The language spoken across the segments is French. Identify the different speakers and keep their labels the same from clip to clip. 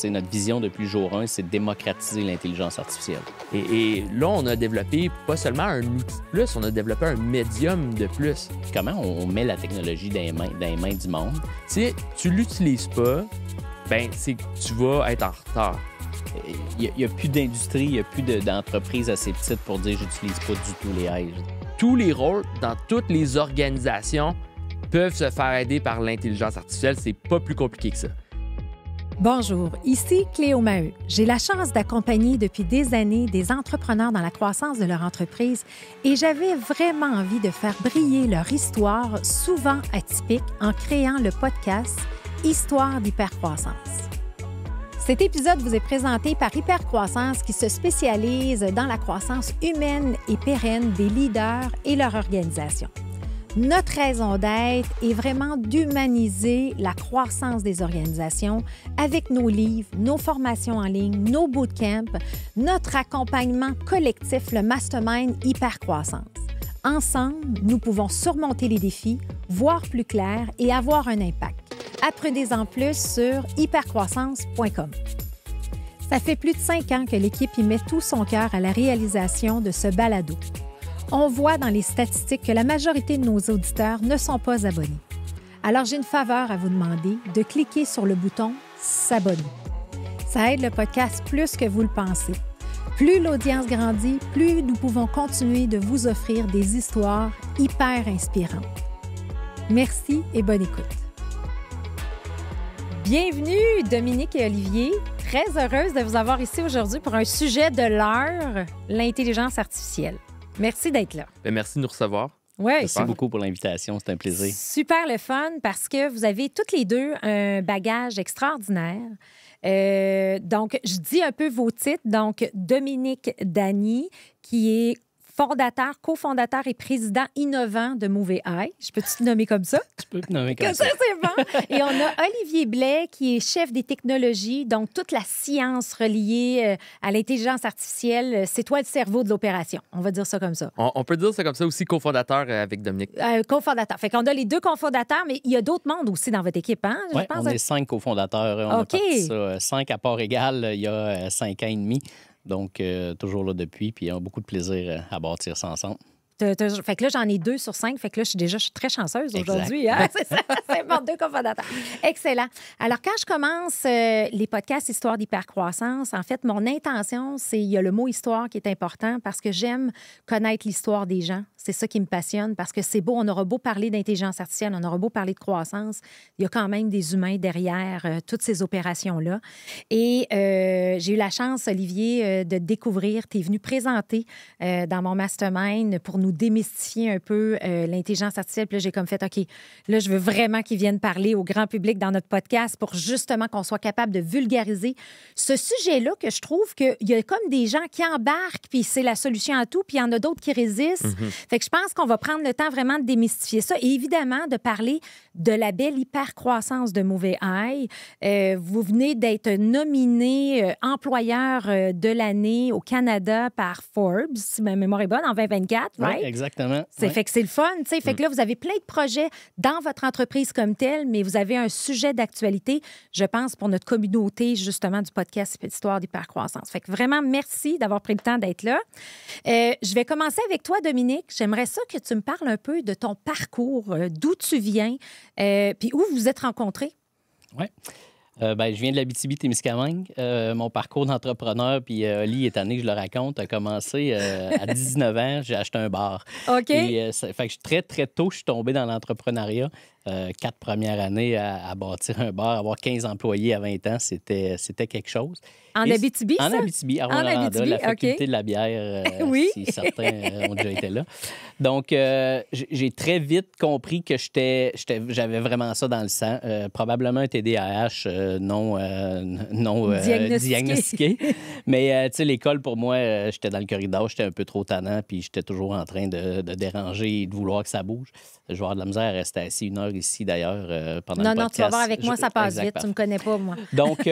Speaker 1: sais, notre vision depuis le jour 1, c'est de démocratiser l'intelligence artificielle.
Speaker 2: Et là, on a développé pas seulement un outil de plus, on a développé un médium de plus.
Speaker 1: Comment on met la technologie dans les mains du monde?
Speaker 2: Si tu l'utilises pas, ben c'est que tu vas être en retard.
Speaker 1: Il n'y a plus d'industrie, il n'y a plus d'entreprise assez petite pour dire « j'utilise pas du tout les AI ».
Speaker 2: Tous les rôles dans toutes les organisations peuvent se faire aider par l'intelligence artificielle. C'est pas plus compliqué que ça.
Speaker 3: Bonjour, ici Cléo Maheu. J'ai la chance d'accompagner depuis des années des entrepreneurs dans la croissance de leur entreprise et j'avais vraiment envie de faire briller leur histoire, souvent atypique, en créant le podcast Histoire d'hypercroissance. Cet épisode vous est présenté par Hypercroissance qui se spécialise dans la croissance humaine et pérenne des leaders et leur organisation. Notre raison d'être est vraiment d'humaniser la croissance des organisations avec nos livres, nos formations en ligne, nos bootcamps, notre accompagnement collectif, le Mastermind Hypercroissance. Ensemble, nous pouvons surmonter les défis, voir plus clair et avoir un impact. Apprenez-en plus sur hypercroissance.com. Ça fait plus de 5 ans que l'équipe y met tout son cœur à la réalisation de ce balado. On voit dans les statistiques que la majorité de nos auditeurs ne sont pas abonnés. Alors, j'ai une faveur à vous demander de cliquer sur le bouton « S'abonner ». Ça aide le podcast plus que vous le pensez. Plus l'audience grandit, plus nous pouvons continuer de vous offrir des histoires hyper inspirantes. Merci et bonne écoute. Bienvenue, Dominique et Olivier. Très heureuse de vous avoir ici aujourd'hui pour un sujet de l'heure, l'intelligence artificielle. Merci d'être là.
Speaker 2: Merci de nous recevoir.
Speaker 3: Ouais,
Speaker 1: Merci beaucoup pour l'invitation, c'est un plaisir.
Speaker 3: Super le fun parce que vous avez toutes les deux un bagage extraordinaire. Donc, je dis un peu vos titres. Donc, Dominique Dany, qui est cofondateur et président innovant de MoveAI. Je peux-tu te nommer comme ça?
Speaker 1: Tu peux te nommer comme
Speaker 3: ça. C'est bon. Et on a Olivier Blais, qui est chef des technologies, donc toute la science reliée à l'intelligence artificielle. C'est toi le cerveau de l'opération. On va dire ça comme ça.
Speaker 2: On peut dire ça comme ça aussi, cofondateur avec Dominique.
Speaker 3: Cofondateur. Fait qu'on a les deux cofondateurs, mais il y a d'autres mondes aussi dans votre équipe, hein?
Speaker 1: Oui, on est 5 cofondateurs. On a parti ça 5 à part égale il y a 5 ans et demi. Donc, toujours là depuis, puis on a beaucoup de plaisir à bâtir ça ensemble.
Speaker 3: Fait que là, j'en ai 2 sur 5. Fait que là, je suis très chanceuse aujourd'hui. Hein? C'est ça, c'est bon, 2 cofondateurs. Excellent. Alors, quand je commence les podcasts Histoire d'hypercroissance, en fait, mon intention, il y a le mot histoire qui est important parce que j'aime connaître l'histoire des gens. C'est ça qui me passionne parce que c'est beau. On aura beau parler d'intelligence artificielle, on aura beau parler de croissance. Il y a quand même des humains derrière toutes ces opérations-là. Et j'ai eu la chance, Olivier, de te découvrir. Tu es venu présenter dans mon mastermind pour nous démystifier un peu l'intelligence artificielle. Puis là, j'ai comme fait, OK, là, je veux vraiment qu'ils viennent parler au grand public dans notre podcast pour justement qu'on soit capable de vulgariser ce sujet-là que je trouve qu'il y a comme des gens qui embarquent, puis c'est la solution à tout, puis il y en a d'autres qui résistent. Mm-hmm. Fait que je pense qu'on va prendre le temps vraiment de démystifier ça et évidemment de parler de la belle hypercroissance de MoveAI. Vous venez d'être nominé employeur de l'année au Canada par Forbes, si ma mémoire est bonne, en 2024, right?
Speaker 1: Oui, exactement.
Speaker 3: Fait que c'est le fun, tu sais. Fait que là, vous avez plein de projets dans votre entreprise comme telle, mais vous avez un sujet d'actualité, je pense, pour notre communauté, justement, du podcast Histoire d'hypercroissance. Fait que vraiment, merci d'avoir pris le temps d'être là. Je vais commencer avec toi, Dominique. J'aimerais ça que tu me parles un peu de ton parcours, d'où tu viens, puis où vous vous êtes rencontrés.
Speaker 1: Oui. Je viens de l'Abitibi-Témiscamingue. Mon parcours d'entrepreneur, puis Oli est année que je le raconte, a commencé à 19 ans. J'ai acheté un bar.
Speaker 3: OK.
Speaker 1: Et, fait que très, très tôt, je suis tombé dans l'entrepreneuriat. 4 premières années à bâtir un bar, avoir 15 employés à 20 ans, c'était quelque chose.
Speaker 3: En Abitibi, ça?
Speaker 1: En Abitibi, à Rwanda, la faculté de la bière,
Speaker 3: oui.
Speaker 1: si certains ont déjà été là. Donc, j'ai très vite compris que j'avais vraiment ça dans le sang. Probablement un TDAH non diagnostiqué. Mais, tu sais, l'école, pour moi, j'étais dans le corridor, j'étais un peu trop tannant, puis j'étais toujours en train de déranger et de vouloir que ça bouge. Je vais avoir de la misère à rester assis 1 heure ici, d'ailleurs, pendant le podcast.
Speaker 3: Non, tu vas voir, avec moi, ça passe vite. Tu me connais pas, moi.
Speaker 1: Donc,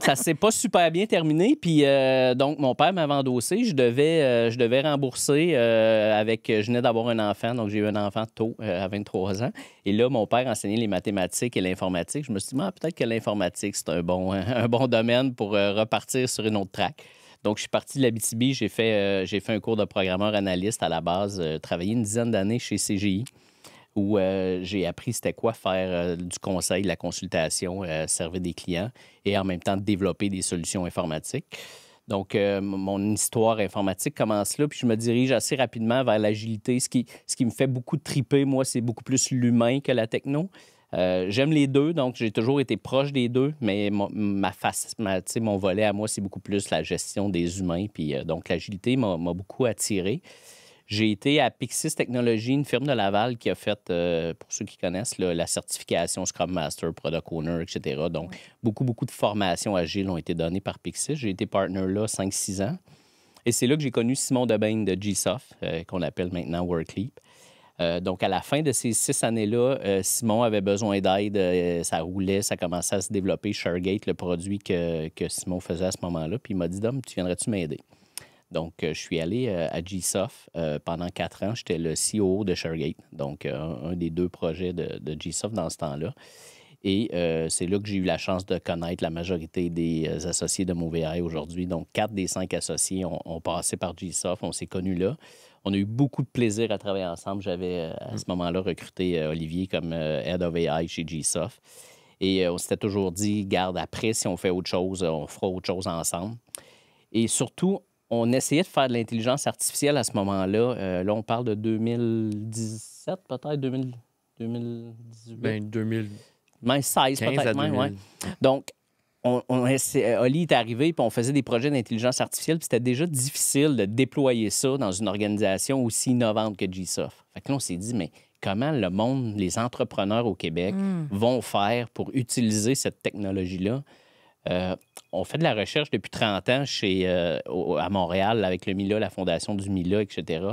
Speaker 1: ça s'est pas super bien terminé. Puis, donc, mon père m'avait endossé. Je devais rembourser avec... Je venais d'avoir un enfant, donc j'ai eu un enfant tôt, à 23 ans. Et là, mon père enseignait les mathématiques et l'informatique. Je me suis dit, peut-être que l'informatique informatique, c'est un bon domaine pour repartir sur une autre track. Donc, je suis parti de l'Abitibi. J'ai fait un cours de programmeur analyste à la base, travaillé une dizaine d'années chez CGI, où j'ai appris c'était quoi faire du conseil, de la consultation, servir des clients et en même temps développer des solutions informatiques. Donc, mon histoire informatique commence là, puis je me dirige assez rapidement vers l'agilité. Ce qui me fait beaucoup triper, moi, c'est beaucoup plus l'humain que la techno. J'aime les deux, donc j'ai toujours été proche des deux, mais mon volet à moi, c'est beaucoup plus la gestion des humains. Puis, donc, l'agilité m'a beaucoup attiré. J'ai été à Pyxis Technologies, une firme de Laval qui a fait, pour ceux qui connaissent, là, la certification Scrum Master, Product Owner, etc. Donc, beaucoup de formations agiles ont été données par Pyxis. J'ai été partner là 5-6 ans. Et c'est là que j'ai connu Simon Debain de GSoft, qu'on appelle maintenant Workleap. Donc, à la fin de ces 6 années-là, Simon avait besoin d'aide. Ça roulait, ça commençait à se développer. ShareGate, le produit que Simon faisait à ce moment-là. Puis il m'a dit, Dom, tu viendrais-tu m'aider? Donc, je suis allé à GSoft pendant 4 ans. J'étais le CEO de ShareGate, donc un des 2 projets de GSoft dans ce temps-là. Et c'est là que j'ai eu la chance de connaître la majorité des associés de MoveAI aujourd'hui. Donc, 4 des 5 associés ont passé par GSoft. On s'est connus là. On a eu beaucoup de plaisir à travailler ensemble. J'avais à ce moment-là recruté Olivier comme Head of AI chez GSoft. Et on s'était toujours dit, garde, après, si on fait autre chose, on fera autre chose ensemble. Et surtout, on essayait de faire de l'intelligence artificielle à ce moment-là. Là, on parle de 2017, peut-être, 2018.
Speaker 2: Ben, 2000.
Speaker 1: Même 16, peut-être même, oui. Donc, Oli est arrivé, puis on faisait des projets d'intelligence artificielle, puis c'était déjà difficile de déployer ça dans une organisation aussi innovante que GSoft. Fait que là, on s'est dit, mais comment le monde, les entrepreneurs au Québec vont faire pour utiliser cette technologie-là? On fait de la recherche depuis 30 ans à Montréal avec le MILA, la fondation du MILA, etc.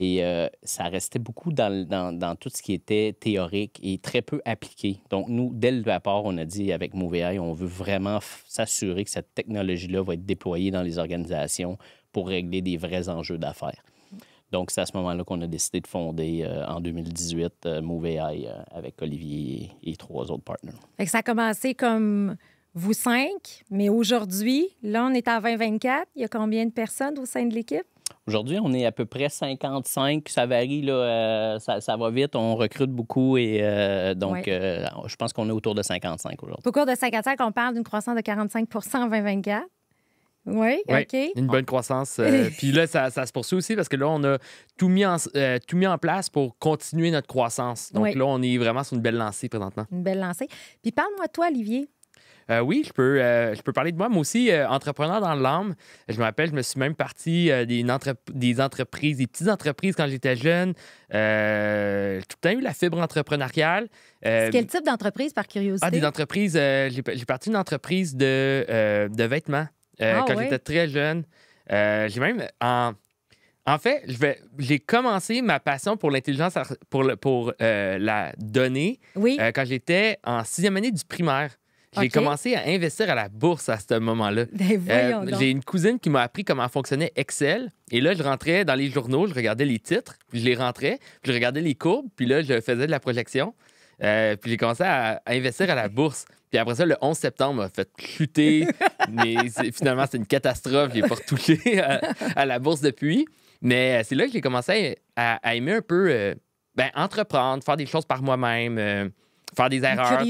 Speaker 1: Et ça restait beaucoup dans tout ce qui était théorique et très peu appliqué. Donc, nous, dès le départ, on a dit avec MoveAI, on veut vraiment s'assurer que cette technologie-là va être déployée dans les organisations pour régler des vrais enjeux d'affaires. Donc, c'est à ce moment-là qu'on a décidé de fonder en 2018 MoveAI avec Olivier et 3 autres partenaires.
Speaker 3: Fait que ça a commencé comme vous 5, mais aujourd'hui, là, on est à 2024. Il y a combien de personnes au sein de l'équipe?
Speaker 1: Aujourd'hui, on est à peu près 55. Ça varie, là, ça va vite. On recrute beaucoup et je pense qu'on est autour de 55 aujourd'hui.
Speaker 3: Autour de 55, on parle d'une croissance de 45 en 2024. Oui, OK.
Speaker 2: Une bonne croissance. Puis là, ça se poursuit aussi parce que là, on a tout mis en place pour continuer notre croissance. Donc là, on est vraiment sur une belle lancée présentement. Une
Speaker 3: belle lancée. Puis parle-moi de toi, Olivier.
Speaker 2: Oui, je peux parler de moi. Moi aussi, entrepreneur dans l'âme. Je me rappelle, je me suis même parti des entreprises, des petites entreprises quand j'étais jeune. J'ai tout le temps eu la fibre entrepreneuriale.
Speaker 3: Quel type d'entreprise, par curiosité?
Speaker 2: Des entreprises. J'ai parti d'une entreprise de vêtements quand j'étais très jeune. J'ai même... En fait, j'ai commencé ma passion pour l'intelligence, pour la donnée quand j'étais en 6e année du primaire. J'ai commencé à investir à la bourse à ce moment-là. J'ai une cousine qui m'a appris comment fonctionnait Excel. Et là, je rentrais dans les journaux, je regardais les titres, puis je les rentrais, puis je regardais les courbes, puis là, je faisais de la projection. Puis j'ai commencé à investir à la bourse. Puis après ça, le 11 septembre m'a fait chuter. Mais finalement, c'était une catastrophe. Je n'ai pas retouché à la bourse depuis. Mais c'est là que j'ai commencé à aimer un peu entreprendre, faire des choses par moi-même. Faire des erreurs,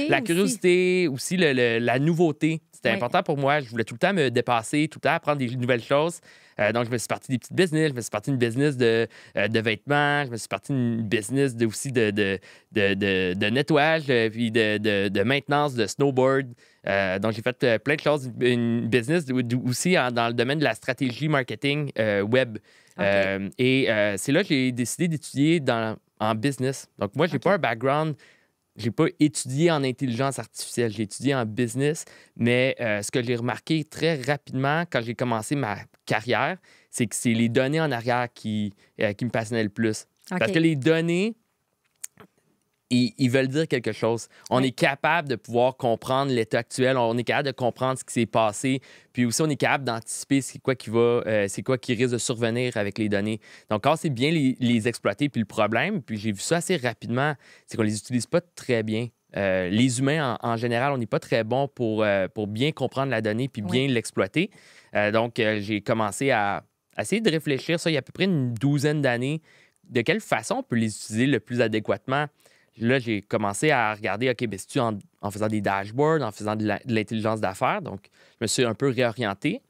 Speaker 2: la curiosité, aussi la nouveauté. C'était important pour moi. Je voulais tout le temps me dépasser, tout le temps apprendre des nouvelles choses. Donc, je me suis parti des petites business. Je me suis parti d'une business de vêtements. Je me suis parti d'une business aussi de nettoyage, puis de maintenance de snowboard. Donc, j'ai fait plein de choses. Une business aussi dans le domaine de la stratégie marketing web. C'est là que j'ai décidé d'étudier en business. Donc, moi, je n'ai pas un background... J'ai pas étudié en intelligence artificielle, j'ai étudié en business, mais ce que j'ai remarqué très rapidement quand j'ai commencé ma carrière, c'est que c'est les données en arrière qui me passionnaient le plus. Okay. Parce que les données, ils veulent dire quelque chose. On est capable de pouvoir comprendre l'état actuel, on est capable de comprendre ce qui s'est passé, puis aussi on est capable d'anticiper c'est quoi qui risque de survenir avec les données. Donc, quand c'est bien les exploiter, puis le problème, puis j'ai vu ça assez rapidement, c'est qu'on les utilise pas très bien. les humains, en général, on n'est pas très bons pour bien comprendre la donnée puis bien l'exploiter. Donc, j'ai commencé à essayer de réfléchir, ça, il y a à peu près une douzaine d'années, de quelle façon on peut les utiliser le plus adéquatement. Là, j'ai commencé à regarder, OK, bien, c'est-tu en faisant des dashboards, en faisant de l'intelligence d'affaires. Donc, je me suis un peu réorienté.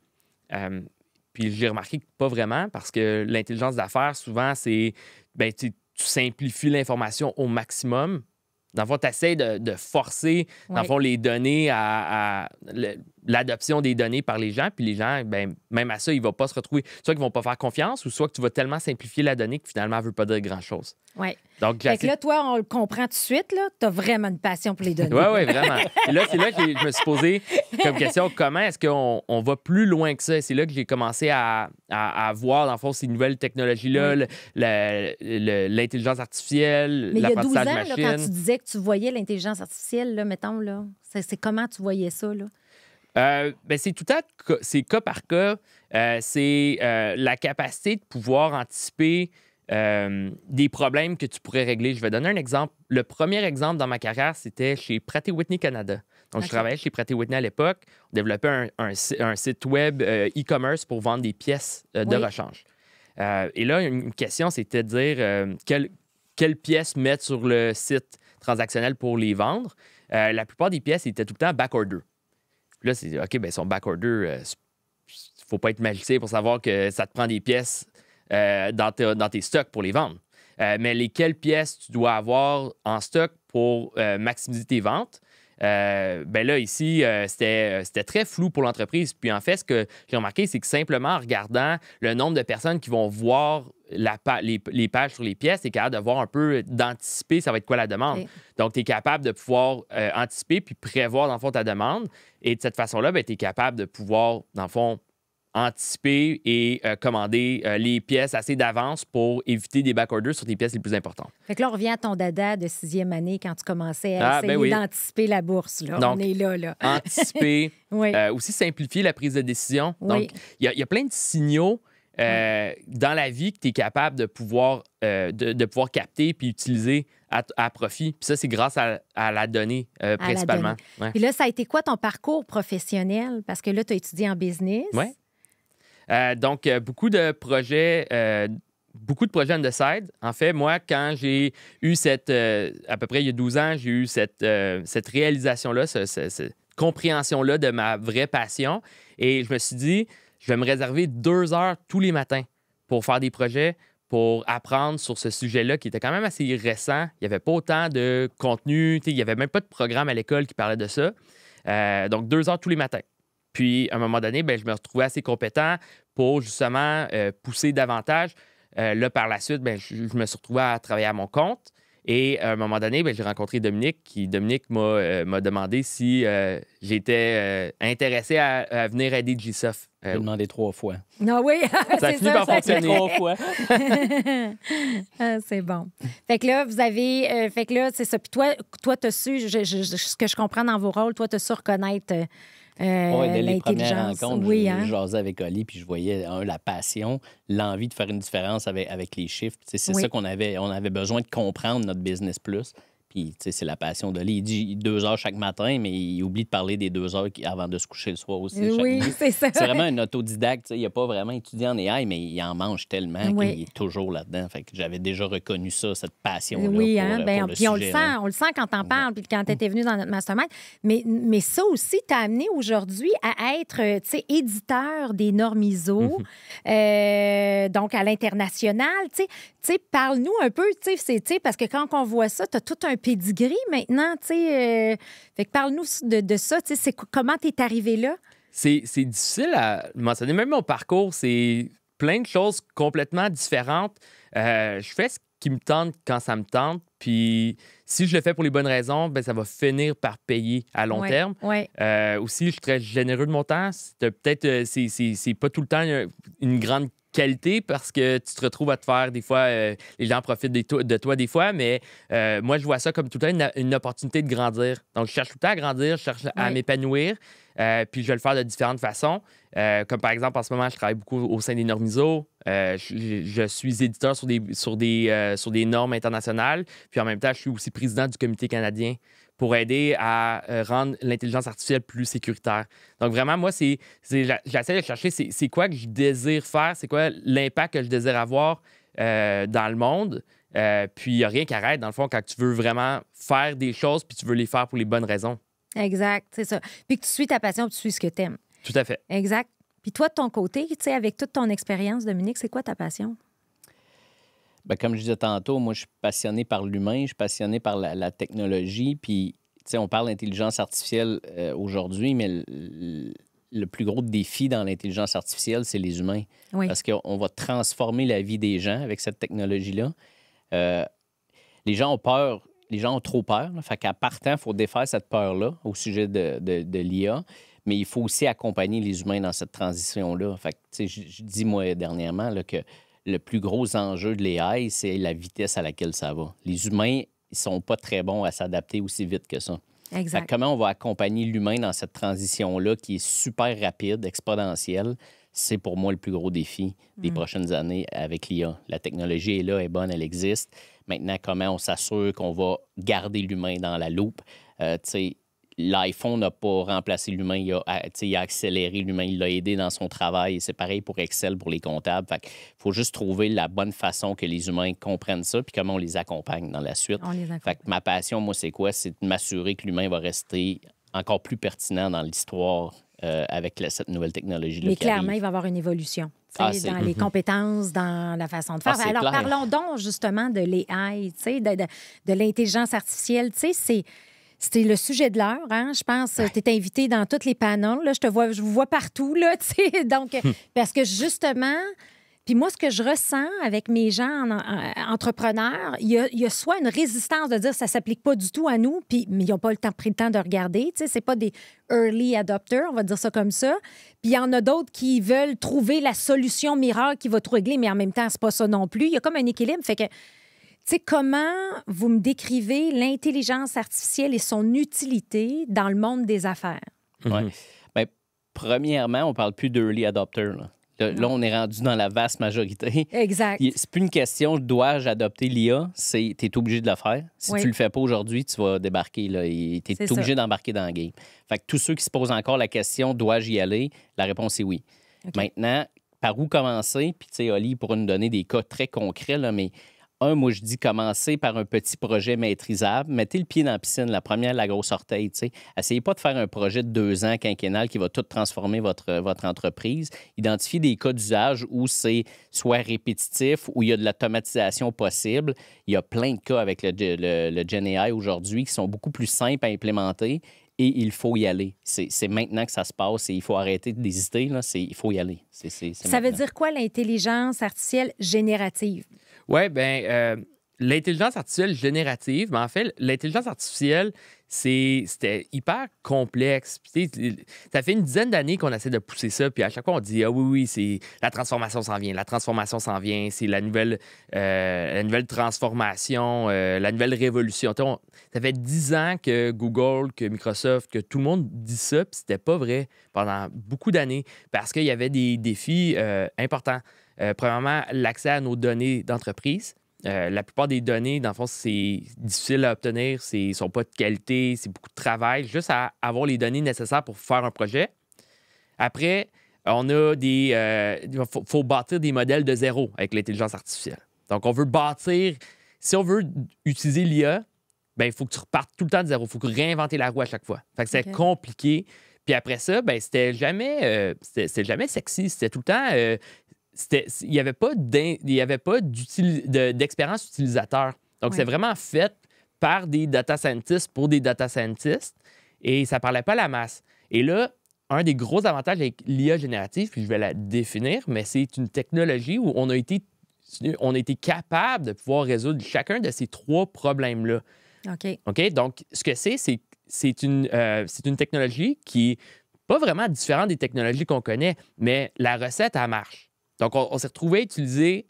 Speaker 2: Puis j'ai remarqué que pas vraiment, parce que l'intelligence d'affaires, souvent, c'est, bien, tu simplifies l'information au maximum. Dans le fond, tu essaies de forcer, dans le fond, les données à l'adoption des données par les gens. Puis les gens, ben, même à ça, ils ne vont pas se retrouver. Soit qu'ils ne vont pas faire confiance, ou soit que tu vas tellement simplifier la donnée que finalement, elle ne veut pas dire grand-chose.
Speaker 3: Oui.
Speaker 2: Donc,
Speaker 3: fait que là, toi, on le comprend tout de suite, là. Tu as vraiment une passion pour les données.
Speaker 2: Oui, vraiment. Et là, c'est là que je me suis posé comme question, comment est-ce qu'on va plus loin que ça? Et c'est là que j'ai commencé à voir, dans le fond, ces nouvelles technologies-là, l'intelligence artificielle, l'apprentissage machine.
Speaker 3: Mais il y a 12 ans, là, quand tu disais que tu voyais l'intelligence artificielle, là, mettons, là, c'est comment tu voyais ça, là?
Speaker 2: Ben, c'est tout à c'est cas par cas. C'est la capacité de pouvoir anticiper des problèmes que tu pourrais régler. Je vais donner un exemple. Le premier exemple dans ma carrière, c'était chez Pratt & Whitney Canada. Donc, je travaillais chez Pratt & Whitney à l'époque. On développait un site web e-commerce pour vendre des pièces de rechange. Et là, une question, c'était de dire quelles pièces mettre sur le site transactionnel pour les vendre. La plupart des pièces étaient tout le temps backorder. Puis là, c'est OK, bien, son backorder, il ne faut pas être magicien pour savoir que ça te prend des pièces dans tes stocks pour les vendre. Mais lesquelles pièces tu dois avoir en stock pour maximiser tes ventes? Ben là, ici, c'était très flou pour l'entreprise. Puis en fait, ce que j'ai remarqué, c'est que simplement en regardant le nombre de personnes qui vont voir les pages sur les pièces, tu es capable de voir un peu, d'anticiper ça va être quoi la demande. Okay. Donc, tu es capable de pouvoir anticiper puis prévoir, dans le fond, ta demande. Et de cette façon-là, ben, tu es capable de pouvoir, dans le fond, anticiper et commander les pièces assez d'avance pour éviter des backorders sur tes pièces les plus importantes.
Speaker 3: Fait que là, on revient à ton dada de 6e année quand tu commençais à essayer d'anticiper la bourse. Là. Donc, on est là.
Speaker 2: Anticiper, aussi simplifier la prise de décision. Donc, il y a plein de signaux dans la vie que tu es capable de pouvoir capter puis utiliser à profit. Puis ça, c'est grâce à la donnée, principalement.
Speaker 3: Ouais. Puis là, ça a été quoi ton parcours professionnel? Parce que là, tu as étudié en business.
Speaker 2: Oui. Donc, beaucoup de projets on the side. En fait, moi, quand j'ai eu à peu près il y a 12 ans, j'ai eu cette réalisation-là, cette compréhension-là de ma vraie passion. Et je me suis dit, je vais me réserver 2 heures tous les matins pour faire des projets, pour apprendre sur ce sujet-là qui était quand même assez récent. Il n'y avait pas autant de contenu. Il n'y avait même pas de programme à l'école qui parlait de ça. Donc, 2 heures tous les matins. Puis, à un moment donné, bien, je me retrouvais assez compétent pour justement pousser davantage. Là, par la suite, bien, je me suis retrouvé à travailler à mon compte. Et à un moment donné, bien, j'ai rencontré Dominique. Dominique m'a demandé si j'étais intéressé à venir aider GSoft.
Speaker 1: J'ai demandé 3 fois.
Speaker 3: Non, oui,
Speaker 2: ça a fini par fonctionner
Speaker 1: 3 fois.
Speaker 3: C'est bon. Fait que là, vous avez... fait que là, c'est ça. Puis toi, tu as su... ce que je comprends dans vos rôles, toi, tu as su reconnaître...
Speaker 1: dès les premières rencontres,
Speaker 3: je
Speaker 1: jasais avec Oli, puis je voyais, la passion, l'envie de faire une différence avec les chiffres. C'est ça qu'on avait. On avait besoin de comprendre notre business plus. Puis, c'est la passion d'Oli. Il dit 2 heures chaque matin, mais il oublie de parler des 2 heures avant de se coucher le soir aussi.
Speaker 3: Oui, c'est ça.
Speaker 1: C'est vraiment un autodidacte. Il n'a pas vraiment étudié en AI, mais il en mange tellement qu'il est toujours là-dedans. Fait que j'avais déjà reconnu ça, cette passion-là.
Speaker 3: Oui,
Speaker 1: pour le
Speaker 3: puis
Speaker 1: sujet,
Speaker 3: on le sent quand t'en parles, puis quand t'étais venu dans notre mastermind. Mais ça aussi t'a amené aujourd'hui à être, éditeur des normes ISO, donc à l'international. Parle-nous un peu, parce que quand on voit ça, t'as tout un pedigree maintenant, fait que parle-nous de ça, comment t'es arrivé là?
Speaker 2: C'est difficile à mentionner. Même mon parcours, c'est plein de choses complètement différentes. Je fais ce qui me tente quand ça me tente, puis si je le fais pour les bonnes raisons, ben ça va finir par payer à long terme. Aussi, je suis très généreux de mon temps. C'est pas tout le temps une grande qualité parce que tu te retrouves à te faire des fois, les gens profitent de toi des fois, mais moi, je vois ça comme tout le temps une opportunité de grandir. Donc, je cherche tout le temps à grandir, je cherche à m'épanouir, puis je vais le faire de différentes façons. Comme par exemple, en ce moment, je travaille beaucoup au sein des normes ISO. Je suis éditeur sur des normes internationales, puis en même temps, je suis aussi président du comité canadien pour aider à rendre l'intelligence artificielle plus sécuritaire. Donc, vraiment, moi, j'essaie de chercher c'est quoi que je désire faire, c'est quoi l'impact que je désire avoir dans le monde. Puis, il n'y a rien qui arrête, dans le fond, quand tu veux vraiment faire des choses puis tu veux les faire pour les bonnes raisons.
Speaker 3: Exact, c'est ça. Puis que tu suis ta passion puis tu suis ce que tu aimes.
Speaker 2: Tout à fait.
Speaker 3: Exact. Puis toi, de ton côté, tu sais, avec toute ton expérience, Dominique, c'est quoi ta passion?
Speaker 1: Bien, comme je disais tantôt, moi, je suis passionné par l'humain, je suis passionné par la technologie. Puis, tu sais, on parle d'intelligence artificielle aujourd'hui, mais le plus gros défi dans l'intelligence artificielle, c'est les humains.
Speaker 3: Oui.
Speaker 1: Parce qu'on va transformer la vie des gens avec cette technologie-là. Les gens ont peur, les gens ont trop peur. Là, fait qu'à partant, il faut défaire cette peur-là au sujet de l'IA. Mais il faut aussi accompagner les humains dans cette transition-là. Fait que, tu sais, je dis, moi, dernièrement, là, que le plus gros enjeu de l'AI, c'est la vitesse à laquelle ça va. Les humains, ils sont pas très bons à s'adapter aussi vite que ça.
Speaker 3: Exact.
Speaker 1: Fait que comment on va accompagner l'humain dans cette transition-là qui est super rapide, exponentielle, c'est pour moi le plus gros défi des prochaines années avec l'IA. La technologie est là, elle est bonne, elle existe. Maintenant, comment on s'assure qu'on va garder l'humain dans la loupe? Tu sais, l'iPhone n'a pas remplacé l'humain, il a accéléré l'humain, il l'a aidé dans son travail. C'est pareil pour Excel, pour les comptables. Fait qu'il faut juste trouver la bonne façon que les humains comprennent ça puis comment on les accompagne dans la suite.
Speaker 3: On les accompagne.
Speaker 1: Fait que ma passion, moi, c'est quoi? C'est de m'assurer que l'humain va rester encore plus pertinent dans l'histoire avec cette nouvelle technologie-là.
Speaker 3: Mais clairement, il va y avoir une évolution dans les compétences, dans la façon de faire. Alors,
Speaker 1: clair.
Speaker 3: parlons donc justement de l'AI, de l'intelligence artificielle. C'était le sujet de l'heure, hein? Je pense que tu es invité dans tous les panels. Là. Je vous vois partout. Là, donc, parce que justement, puis moi, ce que je ressens avec mes gens entrepreneurs, il y a soit une résistance de dire ça ne s'applique pas du tout à nous, mais ils n'ont pas pris le temps de regarder. Ce n'est pas des early adopters, on va dire ça comme ça. Puis il y en a d'autres qui veulent trouver la solution miracle qui va tout régler, mais en même temps, ce n'est pas ça non plus. Il y a comme un équilibre. Fait que comment vous me décrivez l'intelligence artificielle et son utilité dans le monde des affaires?
Speaker 1: Oui. Bien, premièrement, on ne parle plus d'early adopter. Là, on est rendu dans la vaste majorité.
Speaker 3: Exact.
Speaker 1: C'est plus une question, dois-je adopter l'IA? Tu es obligé de le faire. Si tu le fais pas aujourd'hui, tu vas débarquer. Tu es obligé d'embarquer dans le game. Fait que tous ceux qui se posent encore la question, dois-je y aller? La réponse est oui. Okay. Maintenant, par où commencer? Puis, tu sais, Oli pourra nous donner des cas très concrets, là, mais moi, je dis commencer par un petit projet maîtrisable. Mettez le pied dans la piscine, la première, la grosse orteil. T'sais. Essayez pas de faire un projet de 2 ans quinquennal qui va tout transformer votre entreprise. Identifiez des cas d'usage où c'est soit répétitif, où il y a de l'automatisation possible. Il y a plein de cas avec le GenAI aujourd'hui qui sont beaucoup plus simples à implémenter et il faut y aller. C'est maintenant que ça se passe et il faut arrêter d'hésiter. Il faut y aller.
Speaker 3: Ça veut dire quoi l'intelligence artificielle générative?
Speaker 2: Oui, bien, l'intelligence artificielle générative, mais en fait, l'intelligence artificielle, c'était hyper complexe. Puis, ça fait une dizaine d'années qu'on essaie de pousser ça, puis à chaque fois, on dit « Ah oui, c'est la transformation s'en vient, c'est la nouvelle transformation, la nouvelle révolution. » Ça fait 10 ans que Google, que Microsoft, que tout le monde dit ça, puis c'était pas vrai pendant beaucoup d'années, parce qu'il y avait des défis importants. Premièrement, l'accès à nos données d'entreprise. La plupart des données, dans le fond, c'est difficile à obtenir, ne sont pas de qualité, c'est beaucoup de travail, juste à avoir les données nécessaires pour faire un projet. Après, on a faut bâtir des modèles de zéro avec l'intelligence artificielle. Donc, on veut bâtir, si on veut utiliser l'IA, ben il faut que tu repartes tout le temps de zéro, il faut réinventer la roue à chaque fois. Fait que c'est compliqué. Puis après ça, ben c'était jamais sexy, c'était tout le temps... il n'y avait pas d'expérience utilisateur. Donc, c'est vraiment fait par des data scientists pour des data scientists et ça ne parlait pas à la masse. Et là, un des gros avantages avec l'IA générative, puis je vais la définir, mais c'est une technologie où on a été capable de pouvoir résoudre chacun de ces 3 problèmes-là. OK? Donc, ce que c'est une technologie qui n'est pas vraiment différente des technologies qu'on connaît, mais la recette, elle marche. Donc, on s'est retrouvé à utiliser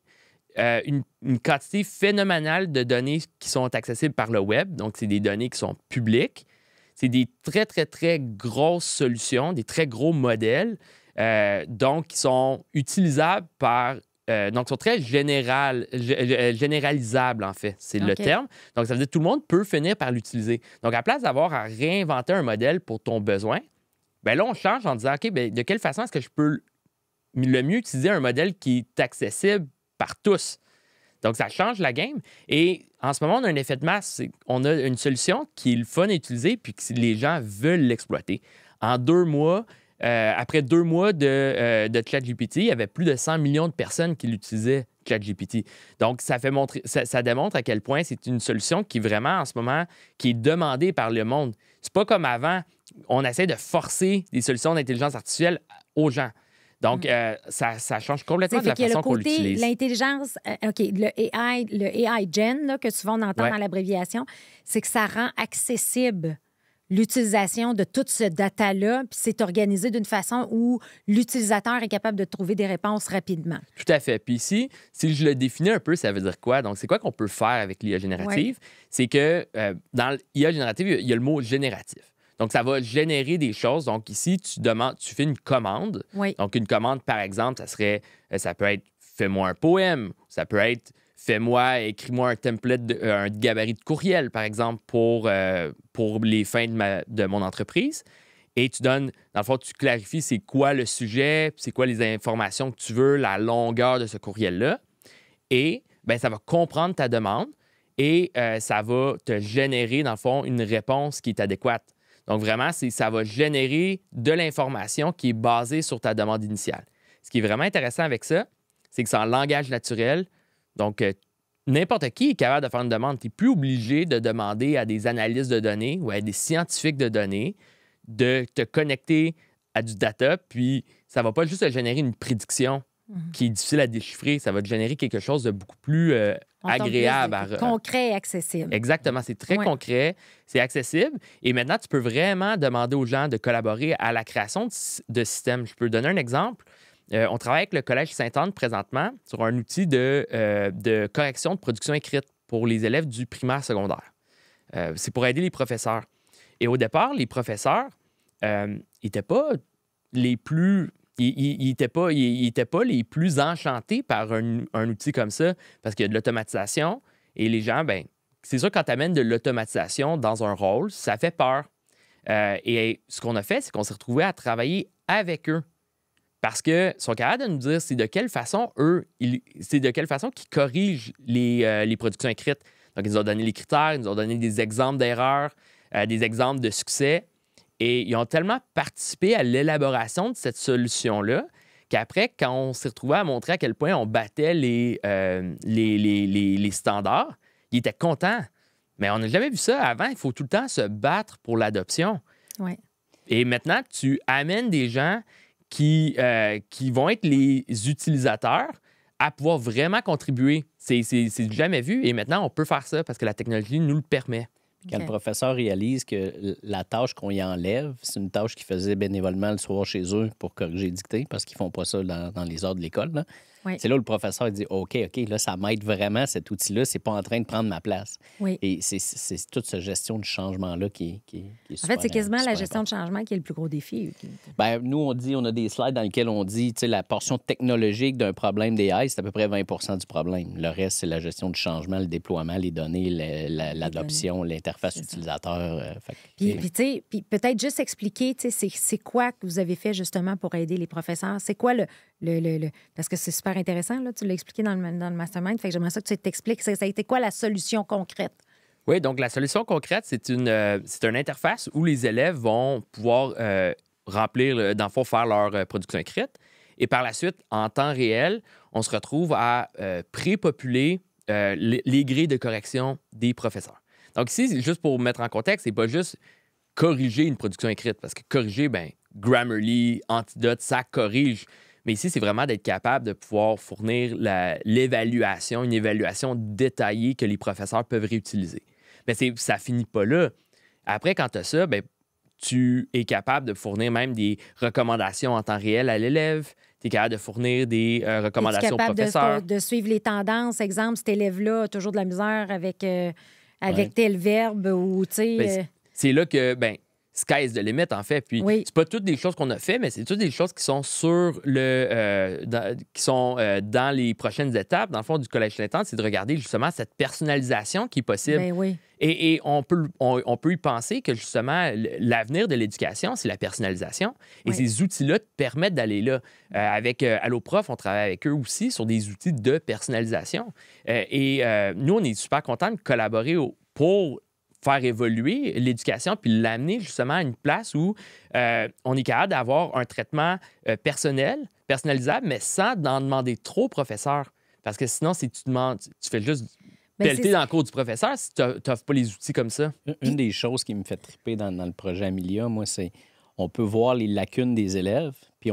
Speaker 2: une quantité phénoménale de données qui sont accessibles par le web. Donc, c'est des données qui sont publiques. C'est des très, très, très grosses solutions, des très gros modèles, donc qui sont utilisables par donc, sont très généralisables, en fait. C'est le terme. Donc, ça veut dire que tout le monde peut finir par l'utiliser. Donc, à la place d'avoir à réinventer un modèle pour ton besoin, bien là, on change en disant, OK, bien, de quelle façon est-ce que je peux le mieux utiliser un modèle qui est accessible par tous? Donc, ça change la game. Et en ce moment, on a un effet de masse. On a une solution qui est le fun à utiliser puis que les gens veulent l'exploiter. En 2 mois, après 2 mois de ChatGPT, il y avait plus de 100 millions de personnes qui l'utilisaient, ChatGPT. Donc, ça démontre à quel point c'est une solution qui vraiment, en ce moment, qui est demandée par le monde. C'est pas comme avant, on essaie de forcer des solutions d'intelligence artificielle aux gens. Donc, ça change complètement de la façon qu'on l'utilise.
Speaker 3: L'intelligence, le AI Gen, là, que souvent on entend dans l'abréviation, c'est que ça rend accessible l'utilisation de tout ce data-là, puis c'est organisé d'une façon où l'utilisateur est capable de trouver des réponses rapidement.
Speaker 2: Tout à fait. Puis ici, si je le définis un peu, ça veut dire quoi? Donc, c'est quoi qu'on peut faire avec l'IA générative? C'est que dans l'IA générative, il y a le mot génératif. Donc, ça va générer des choses. Donc, ici, tu fais une commande.
Speaker 3: Oui.
Speaker 2: Donc, une commande, par exemple, ça peut être « fais-moi un poème », ça peut être « écris-moi un template, un gabarit de courriel », par exemple, pour les fins de mon entreprise. Et tu donnes, dans le fond, tu clarifies c'est quoi le sujet, c'est quoi les informations que tu veux, la longueur de ce courriel-là. Et bien, ça va comprendre ta demande et ça va te générer, dans le fond, une réponse qui est adéquate. Donc, vraiment, ça va générer de l'information qui est basée sur ta demande initiale. Ce qui est vraiment intéressant avec ça, c'est que c'est en langage naturel. Donc, n'importe qui est capable de faire une demande. Tu n'es plus obligé de demander à des analystes de données ou à des scientifiques de données de te connecter à du data. Puis, ça ne va pas juste te générer une prédiction qui est difficile à déchiffrer. Ça va te générer quelque chose de beaucoup plus agréable.
Speaker 3: Concret et accessible.
Speaker 2: Exactement. C'est très concret, c'est accessible. Et maintenant, tu peux vraiment demander aux gens de collaborer à la création de systèmes. Je peux donner un exemple. On travaille avec le Collège Sainte-Anne présentement sur un outil de correction de production écrite pour les élèves du primaire secondaire. C'est pour aider les professeurs. Et au départ, les professeurs n'étaient pas les plus... Ils n'étaient pas les plus enchantés par un outil comme ça parce qu'il y a de l'automatisation et les gens, bien, c'est sûr, quand tu amènes de l'automatisation dans un rôle, ça fait peur. Et ce qu'on a fait, c'est qu'on s'est retrouvés à travailler avec eux parce qu'ils sont capables de nous dire c'est de quelle façon qu'ils corrigent les productions écrites. Donc, ils nous ont donné les critères, ils nous ont donné des exemples d'erreurs, des exemples de succès. Et ils ont tellement participé à l'élaboration de cette solution-là qu'après, quand on s'est retrouvé à montrer à quel point on battait les standards, ils étaient contents. Mais on n'a jamais vu ça avant. Il faut tout le temps se battre pour l'adoption.
Speaker 3: Ouais.
Speaker 2: Et maintenant, tu amènes des gens qui vont être les utilisateurs à pouvoir vraiment contribuer. C'est jamais vu. Et maintenant, on peut faire ça parce que la technologie nous le permet.
Speaker 1: Quand le professeur réalise que la tâche qu'on y enlève, c'est une tâche qu'ils faisaient bénévolement le soir chez eux pour corriger les dictées, parce qu'ils font pas ça dans les heures de l'école. Là.
Speaker 3: Oui.
Speaker 1: C'est là où le professeur dit OK, là, ça m'aide vraiment, cet outil-là, c'est pas en train de prendre ma place.
Speaker 3: Oui.
Speaker 1: Et c'est toute cette gestion du changement-là qui est super.
Speaker 3: En fait, c'est quasiment la gestion de changement qui est le plus gros défi.
Speaker 1: Bien, nous, on a des slides dans lesquels on dit, tu sais, la portion technologique d'un problème d'AI, c'est à peu près 20 du problème. Le reste, c'est la gestion du changement, le déploiement, les données, l'adoption, l'interface utilisateur.
Speaker 3: Puis peut-être juste expliquer, c'est quoi que vous avez fait justement pour aider les professeurs? C'est quoi parce que c'est super intéressant, là, tu l'as expliqué dans le mastermind, fait que j'aimerais ça que tu t'expliques, ça a été quoi la solution concrète?
Speaker 2: Oui, donc la solution concrète, c'est une interface où les élèves vont pouvoir remplir, dans le fond, faire leur production écrite. Et par la suite, en temps réel, on se retrouve à pré-populer les grilles de correction des professeurs. Donc ici, juste pour mettre en contexte, c'est pas juste corriger une production écrite, parce que corriger, bien, Grammarly, Antidote, ça corrige. Mais ici, c'est vraiment d'être capable de pouvoir fournir l'évaluation, une évaluation détaillée que les professeurs peuvent réutiliser. Mais ça finit pas là. Après, quand tu as ça, bien, tu es capable de fournir même des recommandations en temps réel à l'élève. Tu es capable de fournir des recommandations au professeur.
Speaker 3: De suivre les tendances. Exemple, cet élève-là a toujours de la misère avec tel verbe ou, tu sais...
Speaker 2: C'est là que, ben, sky is the limit, en fait. Puis,
Speaker 3: oui.
Speaker 2: c'est pas toutes des choses qu'on a fait, mais c'est toutes des choses qui sont dans les prochaines étapes, dans le fond, du Collège Saint-Anne, c'est de regarder justement cette personnalisation qui est possible.
Speaker 3: Ben oui.
Speaker 2: Et on peut y penser que justement, l'avenir de l'éducation, c'est la personnalisation. Et ces outils-là te permettent d'aller là. Avec Alloprof, on travaille avec eux aussi sur des outils de personnalisation. Nous, on est super contents de collaborer pour faire évoluer l'éducation puis l'amener justement à une place où on est capable d'avoir un traitement personnalisable, mais sans en demander trop au professeur. Parce que sinon, si tu fais juste pelleter dans le cours du professeur si tu n'offres pas les outils comme ça.
Speaker 1: Une des choses qui me fait triper dans le projet Amelia, moi, c'est on peut voir les lacunes des élèves, puis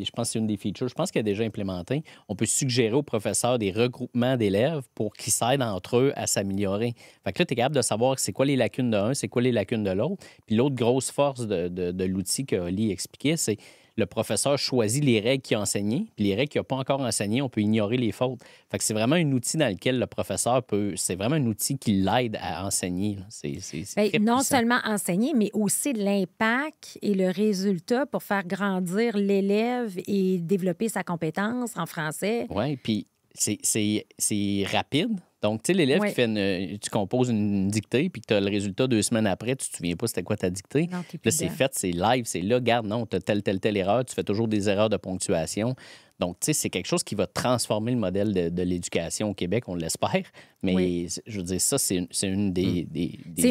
Speaker 1: je pense que c'est une des features, je pense qu'elle est déjà implémentée. On peut suggérer aux professeurs des regroupements d'élèves pour qu'ils s'aident entre eux à s'améliorer. Fait que là, tu es capable de savoir c'est quoi les lacunes d'un, c'est quoi les lacunes de l'autre. Puis l'autre grosse force de l'outil que Oli expliquait, c'est le professeur choisit les règles qu'il a enseignées, puis les règles qu'il n'a pas encore enseignées, on peut ignorer les fautes. Fait que c'est vraiment un outil dans lequel le professeur c'est vraiment un outil qui l'aide à enseigner. C'est
Speaker 3: non seulement enseigner, mais aussi l'impact et le résultat pour faire grandir l'élève et développer sa compétence en français.
Speaker 1: Oui, puis c'est rapide. Donc, tu sais, l'élève qui fait tu composes une dictée, puis que tu as le résultat 2 semaines après, tu te souviens pas c'était quoi ta dictée.
Speaker 3: Non,
Speaker 1: là, c'est fait, c'est live, c'est là, garde, non, tu as telle erreur, tu fais toujours des erreurs de ponctuation. Donc, tu sais, c'est quelque chose qui va transformer le modèle de l'éducation au Québec, on l'espère. Mais je veux dire, ça, c'est une des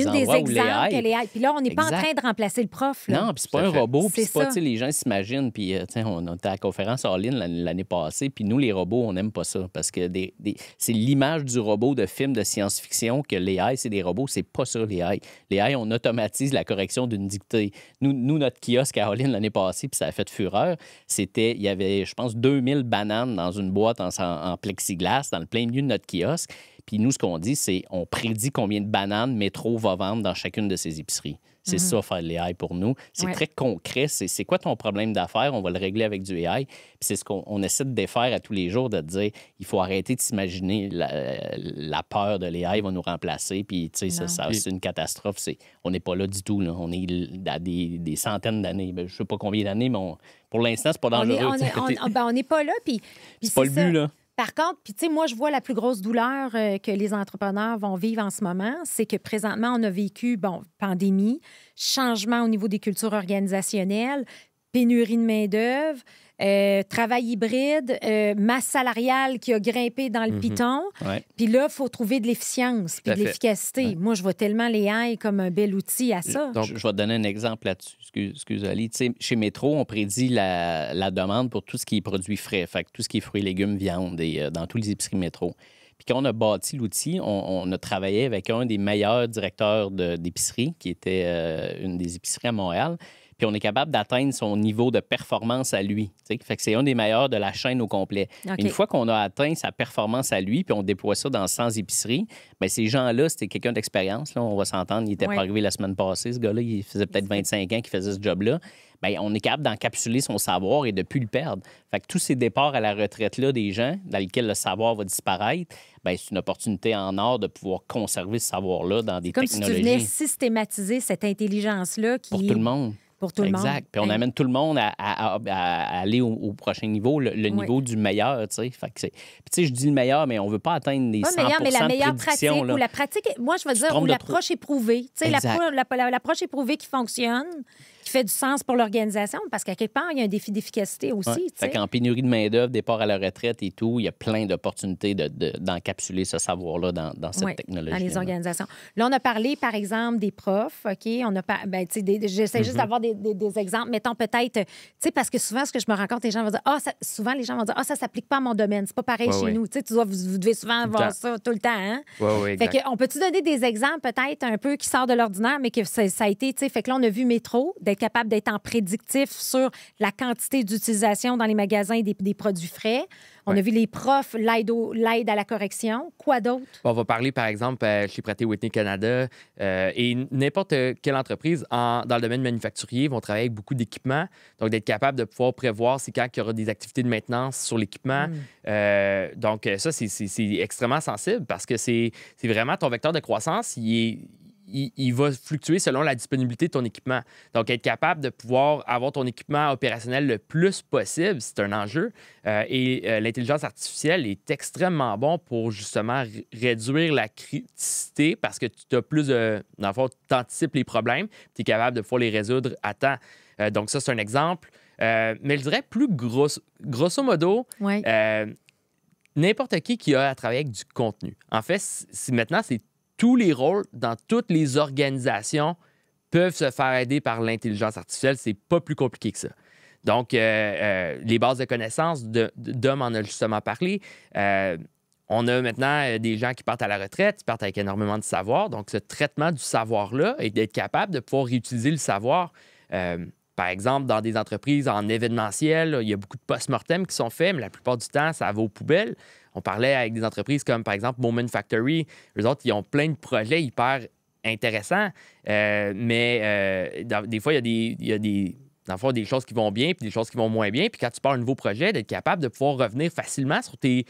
Speaker 1: endroits où l'AI...
Speaker 3: Puis là, on n'est pas en train de remplacer le prof. Là.
Speaker 1: Non, puis c'est pas un robot, puis c'est pas, tu sais, les gens s'imaginent, puis, tu sais, on était à la conférence en ligne l'année passée, puis nous, les robots, on n'aime pas ça, parce que c'est l'image du robot de film de science-fiction que l'AI, c'est des robots. C'est pas ça, l'AI. L'AI, on automatise la correction d'une dictée. Nous, notre kiosque à Orline l'année passée, puis ça a fait fureur, il y avait, je pense, 2000 bananes dans une boîte en plexiglas dans le plein milieu de notre kiosque. Puis nous, ce qu'on dit, c'est on prédit combien de bananes Métro va vendre dans chacune de ses épiceries. C'est ça, faire l'AI pour nous. C'est très concret. C'est quoi ton problème d'affaires? On va le régler avec du AI. Puis c'est ce qu'on essaie de défaire à tous les jours, de dire il faut arrêter de s'imaginer la peur de l'AI va nous remplacer. Puis, tu sais, ça c'est une catastrophe. On n'est pas là du tout. Là. On est à des centaines d'années. Je ne sais pas combien d'années, mais pour l'instant, c'est pas dangereux.
Speaker 3: On n'est pas là. Puis
Speaker 1: c'est pas le but, là.
Speaker 3: Par contre, puis tu sais, moi, je vois la plus grosse douleur que les entrepreneurs vont vivre en ce moment, c'est que présentement, on a vécu, pandémie, changement au niveau des cultures organisationnelles, pénurie de main-d'œuvre, travail hybride, masse salariale qui a grimpé dans le piton. Puis là, il faut trouver de l'efficience puis de l'efficacité. Ouais. Moi, je vois tellement l'AI comme un bel outil à ça.
Speaker 1: Donc, je vais te donner un exemple là-dessus. Excuse Ali. Tu sais, chez Métro, on prédit la demande pour tout ce qui est produits frais, fait que tout ce qui est fruits, légumes, viande, dans tous les épiceries Métro. Puis quand on a bâti l'outil, on a travaillé avec un des meilleurs directeurs d'épicerie, qui était une des épiceries à Montréal. Puis on est capable d'atteindre son niveau de performance à lui. Fait que c'est un des meilleurs de la chaîne au complet. Okay. Une fois qu'on a atteint sa performance à lui, puis on déploie ça dans 100 épiceries, bien, ces gens-là, c'était quelqu'un d'expérience. Là, on va s'entendre, il n'était pas arrivé la semaine passée, ce gars-là. Il faisait peut-être 25 ans qu'il faisait ce job-là. Bien, on est capable d'encapsuler son savoir et de ne plus le perdre. Fait que tous ces départs à la retraite-là des gens, dans lesquels le savoir va disparaître, bien, c'est une opportunité en or de pouvoir conserver ce savoir-là dans des technologies.
Speaker 3: Comme si tu venais systématiser cette intelligence-là qui...
Speaker 1: Pour tout le monde.
Speaker 3: Pour tout le monde.
Speaker 1: Exact. Puis on amène tout le monde à aller au prochain niveau, le niveau du meilleur, tu sais. Fait que puis tu sais, je dis le meilleur, mais on veut pas atteindre les 100%
Speaker 3: meilleur, mais la meilleure
Speaker 1: de
Speaker 3: pratique,
Speaker 1: là.
Speaker 3: ou la pratique, moi, je veux dire, où l'approche éprouvée. Tu sais, l'approche éprouvée qui fonctionne, qui fait du sens pour l'organisation, parce qu'à quelque part, il y a un défi d'efficacité aussi. Ouais.
Speaker 1: Fait qu'en pénurie de main-d'œuvre, départ à la retraite et tout, il y a plein d'opportunités d'encapsuler ce savoir-là dans cette technologie.
Speaker 3: Dans les organisations. Là, on a parlé, par exemple, des profs, OK? On a j'essaie juste d'avoir des exemples. Mettons peut-être, tu sais, parce que souvent, ce que je me rends compte, les gens vont dire, souvent, les gens vont dire, ça s'applique pas à mon domaine. C'est pas pareil chez nous. Tu sais, vous devez souvent voir ça tout le temps, hein?
Speaker 2: Oui,
Speaker 3: fait que, on peut-tu donner des exemples, peut-être, un peu qui sortent de l'ordinaire, mais que ça a été, tu sais, fait que là, on a vu Métro, d'être capable d'être en prédictif sur la quantité d'utilisation dans les magasins des produits frais. On a vu les profs, l'aide à la correction. Quoi d'autre?
Speaker 2: On va parler, par exemple, chez Pratt & Whitney Canada et n'importe quelle entreprise dans le domaine manufacturier vont travailler avec beaucoup d'équipements. Donc, d'être capable de pouvoir prévoir c'est quand il y aura des activités de maintenance sur l'équipement. Donc, ça, c'est extrêmement sensible parce que c'est vraiment ton vecteur de croissance. Il il va fluctuer selon la disponibilité de ton équipement. Donc, être capable de pouvoir avoir ton équipement opérationnel le plus possible, c'est un enjeu. L'intelligence artificielle est extrêmement bon pour justement réduire la criticité parce que tu as plus de... Dans le fond, tu anticipes les problèmes, tu es capable de pouvoir les résoudre à temps. Donc, ça, c'est un exemple. Mais je dirais plus grosso modo, n'importe qui a à travailler avec du contenu. En fait, maintenant, c'est tous les rôles dans toutes les organisations peuvent se faire aider par l'intelligence artificielle. C'est pas plus compliqué que ça. Donc, les bases de connaissances, Dom en a justement parlé. On a maintenant des gens qui partent à la retraite, qui partent avec énormément de savoir. Donc, ce traitement du savoir-là et d'être capable de pouvoir réutiliser le savoir. Par exemple, dans des entreprises en événementiel, il y a beaucoup de post-mortem qui sont faits, mais la plupart du temps, ça va aux poubelles. On parlait avec des entreprises comme, par exemple, Moment Factory. Eux autres, ils ont plein de projets hyper intéressants, mais des fois, il y a des choses qui vont bien puis des choses qui vont moins bien. Puis quand tu pars un nouveau projet, d'être capable de pouvoir revenir facilement sur tes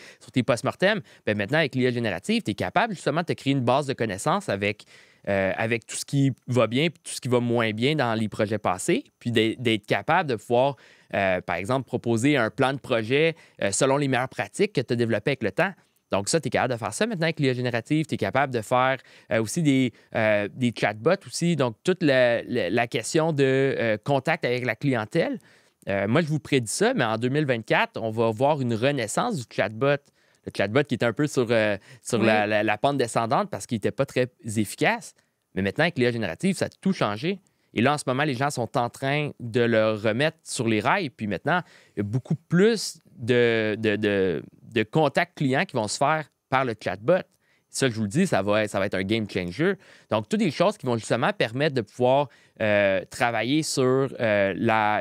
Speaker 2: post-mortem, bien maintenant, avec l'IA générative, tu es capable justement de te créer une base de connaissances avec tout ce qui va bien puis tout ce qui va moins bien dans les projets passés, puis d'être capable de pouvoir, par exemple, proposer un plan de projet selon les meilleures pratiques que tu as développées avec le temps. Donc ça, tu es capable de faire ça maintenant avec l'IA générative. Tu es capable de faire aussi des chatbots aussi. Donc, toute la question de contact avec la clientèle. Moi, je vous prédis ça, mais en 2024, on va voir une renaissance du chatbot. Le chatbot qui était un peu sur la pente descendante parce qu'il n'était pas très efficace. Mais maintenant, avec l'IA générative, ça a tout changé. Et là, en ce moment, les gens sont en train de le remettre sur les rails. Puis maintenant, il y a beaucoup plus de contacts clients qui vont se faire par le chatbot. Ça, je vous le dis, ça va être un game changer. Donc, toutes des choses qui vont justement permettre de pouvoir travailler sur la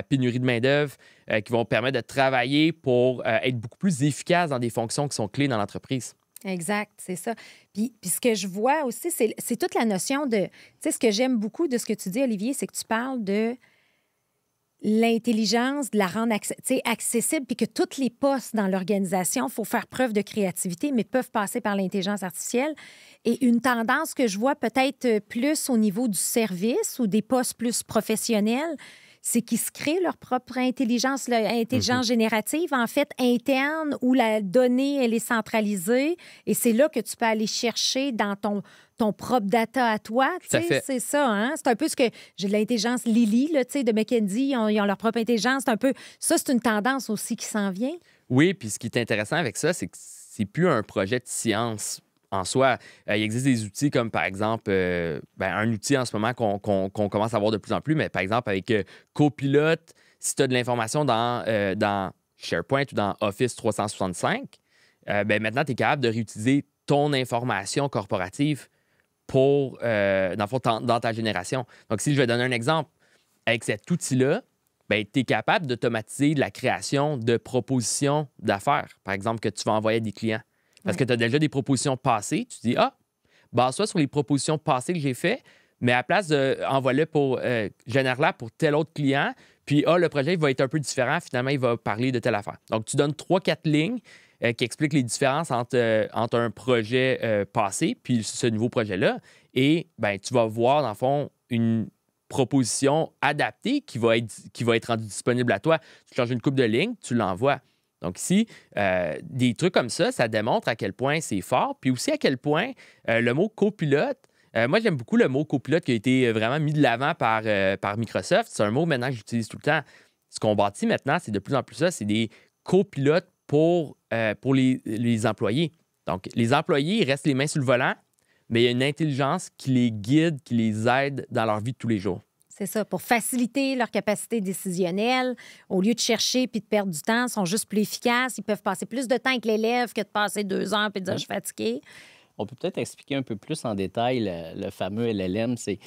Speaker 2: pénurie de main-d'œuvre, qui vont permettre de travailler pour être beaucoup plus efficace dans des fonctions qui sont clés dans l'entreprise.
Speaker 3: Exact, c'est ça. Puis ce que je vois aussi, c'est toute la notion de... Tu sais, ce que j'aime beaucoup de ce que tu dis, Olivier, c'est que tu parles de l'intelligence, de la rendre accessible, puis que tous les postes dans l'organisation, il faut faire preuve de créativité, mais peuvent passer par l'intelligence artificielle. Et une tendance que je vois peut-être plus au niveau du service ou des postes plus professionnels, c'est qu'ils se créent leur propre intelligence, générative, en fait, interne, où la donnée, elle est centralisée. Et c'est là que tu peux aller chercher dans ton propre data à toi. C'est ça, hein? C'est un peu ce que... J'ai de l'intelligence Lily, là, de McKinsey, ils ont leur propre intelligence. C'est un peu... Ça, c'est une tendance aussi qui s'en vient.
Speaker 2: Oui, puis ce qui est intéressant avec ça, c'est que c'est plus un projet de science en soi. Il existe des outils comme, par exemple, un outil en ce moment qu'on commence à voir de plus en plus, mais par exemple, avec Copilot, si tu as de l'information dans SharePoint ou dans Office 365, maintenant, tu es capable de réutiliser ton information corporative pour, dans ta génération. Donc, si je vais donner un exemple, avec cet outil-là, tu es capable d'automatiser la création de propositions d'affaires, par exemple, que tu vas envoyer à des clients. Parce que tu as déjà des propositions passées. Tu dis, base-toi sur les propositions passées que j'ai faites, mais à la place d'envoyer génère-la pour tel autre client, puis le projet il va être un peu différent. Finalement, il va parler de telle affaire. Donc, tu donnes 3-4 lignes qui expliquent les différences entre un projet passé puis ce nouveau projet-là. Et tu vas voir, dans le fond, une proposition adaptée qui va être rendue disponible à toi. Tu changes une couple de lignes, tu l'envoies. Donc ici, des trucs comme ça démontre à quel point c'est fort, puis aussi à quel point le mot copilote, moi j'aime beaucoup le mot copilote qui a été vraiment mis de l'avant par Microsoft. C'est un mot maintenant que j'utilise tout le temps. Ce qu'on bâtit maintenant, c'est de plus en plus ça, c'est des copilotes pour les employés. Donc les employés, ils restent les mains sur le volant, mais il y a une intelligence qui les guide, qui les aide dans leur vie de tous les jours.
Speaker 3: C'est ça, pour faciliter leur capacité décisionnelle. Au lieu de chercher puis de perdre du temps, ils sont juste plus efficaces. Ils peuvent passer plus de temps avec l'élève que de passer 2 heures puis de dire « je suis fatigué ».
Speaker 1: On peut peut-être expliquer un peu plus en détail le fameux LLM. C'est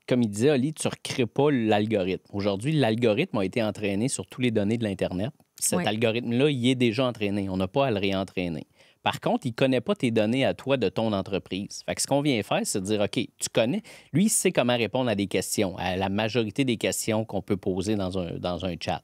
Speaker 1: comme il disait, Oli, tu ne recrées pas l'algorithme. Aujourd'hui, l'algorithme a été entraîné sur toutes les données de l'Internet. Cet algorithme-là, il est déjà entraîné. On n'a pas à le réentraîner. Par contre, il ne connaît pas tes données à toi de ton entreprise. Fait que ce qu'on vient faire, c'est de dire, OK, tu connais. Lui, il sait comment répondre à des questions, à la majorité des questions qu'on peut poser dans un chat.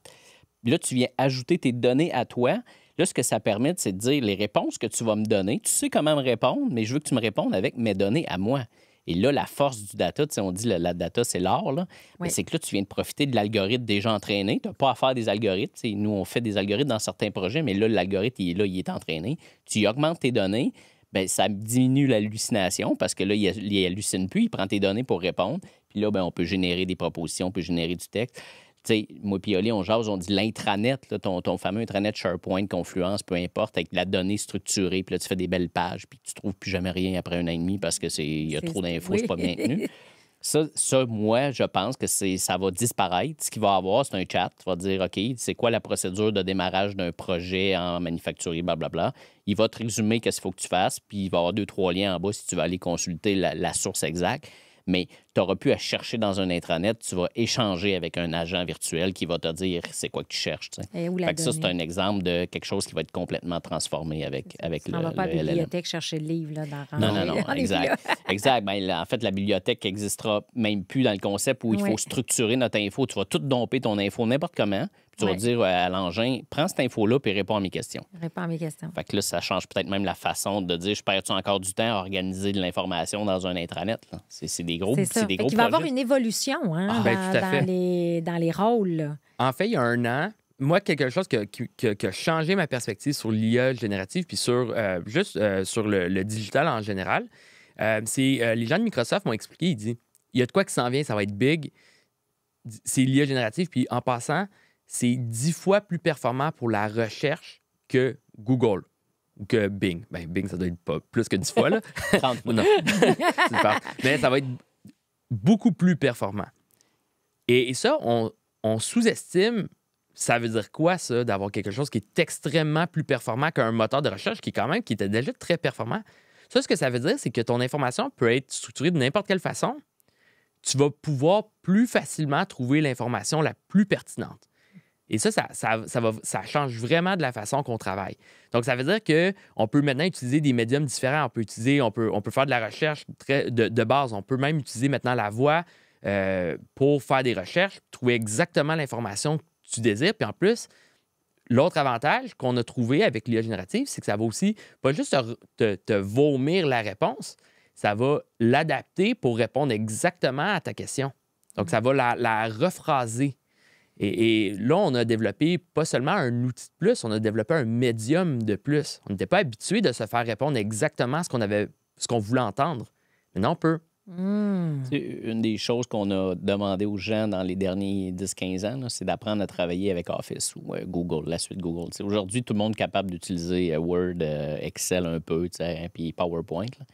Speaker 1: Là, tu viens ajouter tes données à toi. Là, ce que ça permet, c'est de dire les réponses que tu vas me donner. Tu sais comment me répondre, mais je veux que tu me répondes avec mes données à moi. Et là, la force du data, on dit la data, c'est l'or, là. Mais c'est que là, tu viens de profiter de l'algorithme déjà entraîné. Tu n'as pas à faire des algorithmes. Nous, on fait des algorithmes dans certains projets, mais là, l'algorithme, il est entraîné. Tu y augmentes tes données, bien, ça diminue l'hallucination parce que là, il hallucine plus, il prend tes données pour répondre. Puis là, bien, on peut générer des propositions, on peut générer du texte. Tu sais, moi et Oli, on jase, on dit l'intranet, là, ton fameux intranet SharePoint, Confluence, peu importe, avec la donnée structurée, puis là, tu fais des belles pages, puis tu trouves plus jamais rien après 1 an et demi parce que il y a trop d'infos, c'est pas bien tenu. Ça, moi, je pense que ça va disparaître. Ce qu'il va y avoir, c'est un chat. Tu vas dire, OK, c'est quoi la procédure de démarrage d'un projet en manufacturier, blablabla. Il va te résumer qu'est-ce qu'il faut que tu fasses, puis il va y avoir 2-3 liens en bas si tu vas aller consulter la source exacte. Mais tu n'auras plus à chercher dans un intranet. Tu vas échanger avec un agent virtuel qui va te dire c'est quoi que tu cherches. Fait que ça, c'est un exemple de quelque chose qui va être complètement transformé avec le
Speaker 3: On ne va pas à la bibliothèque chercher le livre là, dans
Speaker 1: Non, exact. Exact. Ben, en fait, la bibliothèque n'existera même plus dans le concept où il faut structurer notre info. Tu vas tout domper ton info n'importe comment. Puis tu vas dire à l'engin, prends cette info-là puis réponds à mes questions.
Speaker 3: Réponds à mes questions.
Speaker 1: Fait que là, ça change peut-être même la façon de dire je perds-tu encore du temps à organiser de l'information dans un intranet. Là. C'est des gros projets.
Speaker 3: Il va y avoir une évolution dans les rôles. Là.
Speaker 2: En fait, il y a 1 an, moi, quelque chose qui a changé ma perspective sur l'IA générative puis sur sur le digital en général, c'est les gens de Microsoft m'ont expliqué, ils disent, il y a de quoi qui s'en vient, ça va être big, c'est l'IA générative, puis en passant, c'est 10 fois plus performant pour la recherche que Google ou que Bing. Ben, Bing, ça doit être pas plus que 10 fois, là.
Speaker 1: 30 fois.
Speaker 2: Non. Mais ça va être beaucoup plus performant. Et ça, on sous-estime, ça veut dire quoi, ça, d'avoir quelque chose qui est extrêmement plus performant qu'un moteur de recherche qui était déjà très performant. Ça, ce que ça veut dire, c'est que ton information peut être structurée de n'importe quelle façon. Tu vas pouvoir plus facilement trouver l'information la plus pertinente. Et ça change vraiment de la façon qu'on travaille. Donc, ça veut dire qu'on peut maintenant utiliser des médiums différents. On peut faire de la recherche de base. On peut même utiliser maintenant la voix pour faire des recherches, trouver exactement l'information que tu désires. Puis en plus, l'autre avantage qu'on a trouvé avec l'IA générative, c'est que ça va aussi pas juste te vomir la réponse, ça va l'adapter pour répondre exactement à ta question. Donc, ça va la rephraser. Et là, on a développé pas seulement un outil de plus, on a développé un médium de plus. On n'était pas habitué de se faire répondre exactement ce qu'on voulait entendre. Maintenant, on peut.
Speaker 1: Une des choses qu'on a demandé aux gens dans les derniers 10-15 ans, là, c'est d'apprendre à travailler avec Office ou Google, la suite Google. Aujourd'hui, tout le monde est capable d'utiliser Word, Excel un peu, puis PowerPoint. Là.